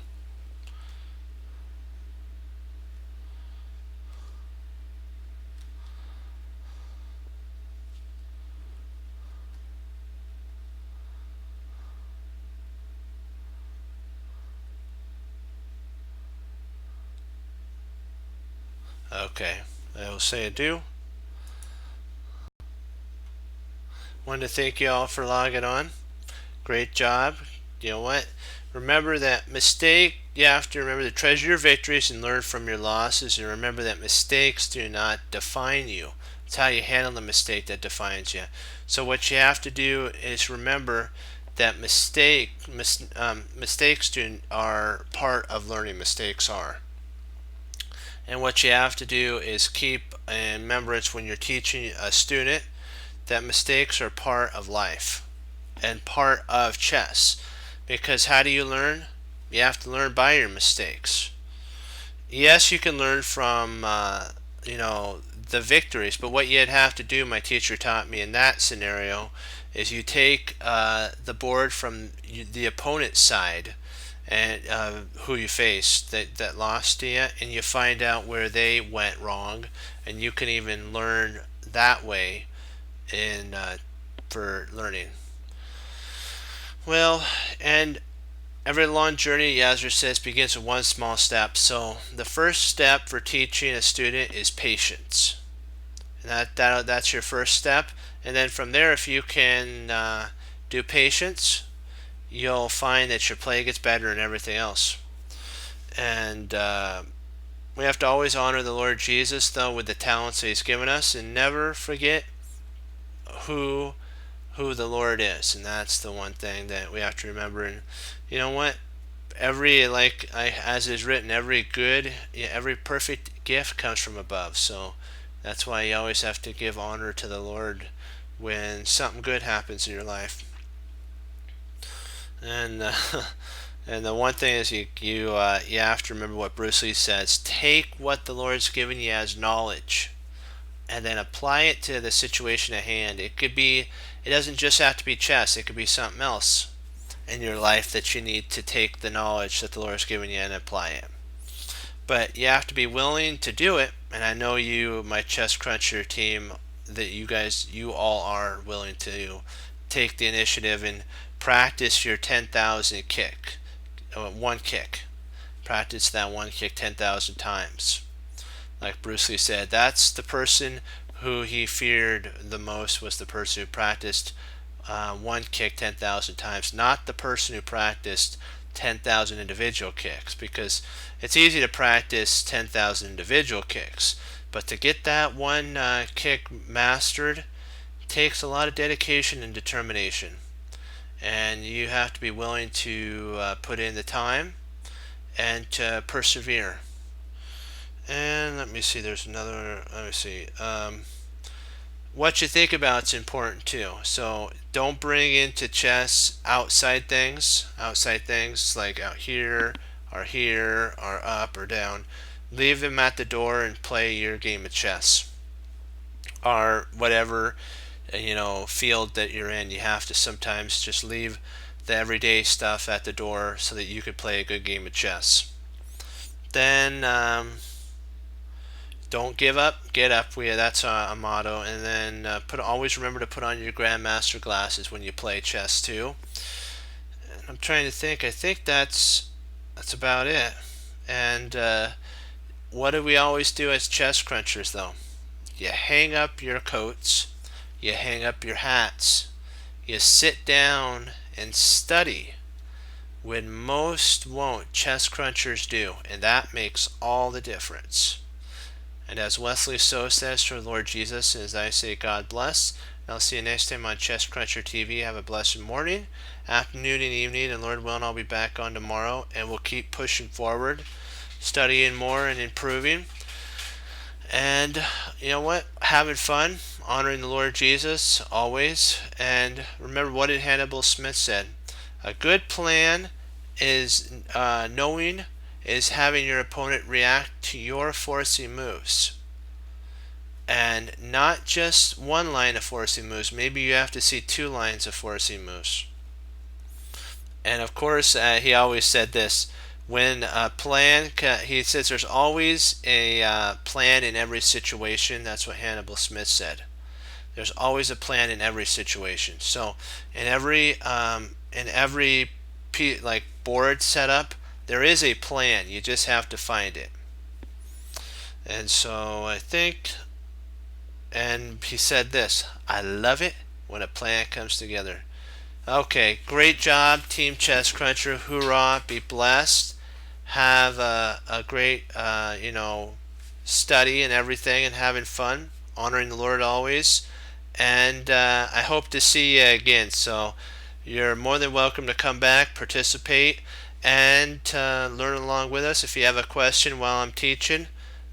Okay, I will say adieu. Wanted to thank you all for logging on. Great job. You know what? Remember that you have to remember to treasure your victories and learn from your losses, and remember that mistakes do not define you. It's how you handle the mistake that defines you. So what you have to do is remember that mistakes are part of learning. Mistakes are. And what you have to do is keep in remembrance when you're teaching a student that mistakes are part of life and part of chess. Because how do you learn? You have to learn by your mistakes. Yes, you can learn from the victories, but what you'd have to do, my teacher taught me in that scenario, is you take the board from the opponent's side and who you faced that lost to you, and you find out where they went wrong, and you can even learn that way in for learning. Well, and every long journey, Yazzer says, begins with one small step. So the first step for teaching a student is patience. And that's your first step. And then from there, if you can do patience, you'll find that your play gets better and everything else. And we have to always honor the Lord Jesus, though, with the talents that He's given us, and never forget who the Lord is. And that's the one thing that we have to remember. And you know what? As is written, every perfect gift comes from above. So that's why you always have to give honor to the Lord when something good happens in your life. And and the one thing is you have to remember what Bruce Lee says: take what the Lord's given you as knowledge, and then apply it to the situation at hand. It doesn't just have to be chess. It could be something else in your life that you need to take the knowledge that the Lord's given you and apply it. But you have to be willing to do it, and I know you, my Chess Cruncher team, that you all are willing to take the initiative and practice your 10,000 kick. One kick. Practice that one kick 10,000 times. Like Bruce Lee said, that's the person who he feared the most, was the person who practiced one kick 10,000 times, not the person who practiced 10,000 individual kicks, because it's easy to practice 10,000 individual kicks, but to get that one kick mastered takes a lot of dedication and determination, and you have to be willing to put in the time and to persevere. And let me see, let me see. What you think about is important too. So don't bring into chess outside things like out here, or up or down. Leave them at the door and play your game of chess, or whatever field that you're in. You have to sometimes just leave the everyday stuff at the door so that you could play a good game of chess. Then don't give up, get up. That's a motto. And then always remember to put on your Grandmaster glasses when you play chess too. And I'm trying to think. I think that's about it. And what do we always do as chess crunchers, though? You hang up your coats, you hang up your hats, you sit down and study. When most won't, chess crunchers do, and that makes all the difference. And as Wesley So says for Lord Jesus, as I say, God bless. And I'll see you next time on Chess Cruncher TV. Have a blessed morning, afternoon, and evening. And Lord willing, I'll be back on tomorrow. And we'll keep pushing forward, studying more and improving. And you know what? Having fun, honoring the Lord Jesus always. And remember, what did Hannibal Smith said? A good plan is having your opponent react to your forcing moves. and not just one line of forcing moves. Maybe you have to see two lines of forcing moves. And of course, he always said this: when a plan, he says there's always a plan in every situation. That's what Hannibal Smith said. There's always a plan in every situation. So in every like board setup, there is a plan. You just have to find it. And so I think, and he said this: I love it when a plan comes together. Okay, great job, Team Chess Cruncher. Hoorah! Be blessed. Have a great, study and everything, and having fun, honoring the Lord always. And I hope to see you again. So you're more than welcome to come back, participate, and learn along with us. If you have a question while I'm teaching,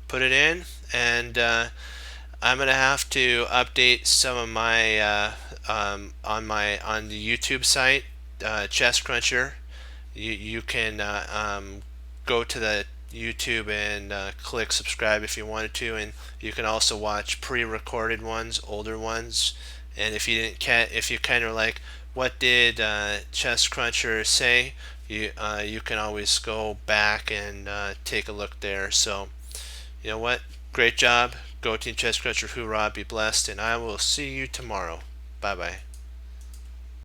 put it in, and I'm gonna have to update some of my on the YouTube site, Chess Cruncher. You can go to the YouTube and click subscribe if you wanted to, and you can also watch pre-recorded ones, older ones. And if you didn't if you kind of like, what did Chess Cruncher say, you can always go back and take a look there. So you know what? Great job. Go Team Chess Cruncher. Hoorah. Be blessed. And I will see you tomorrow. Bye bye.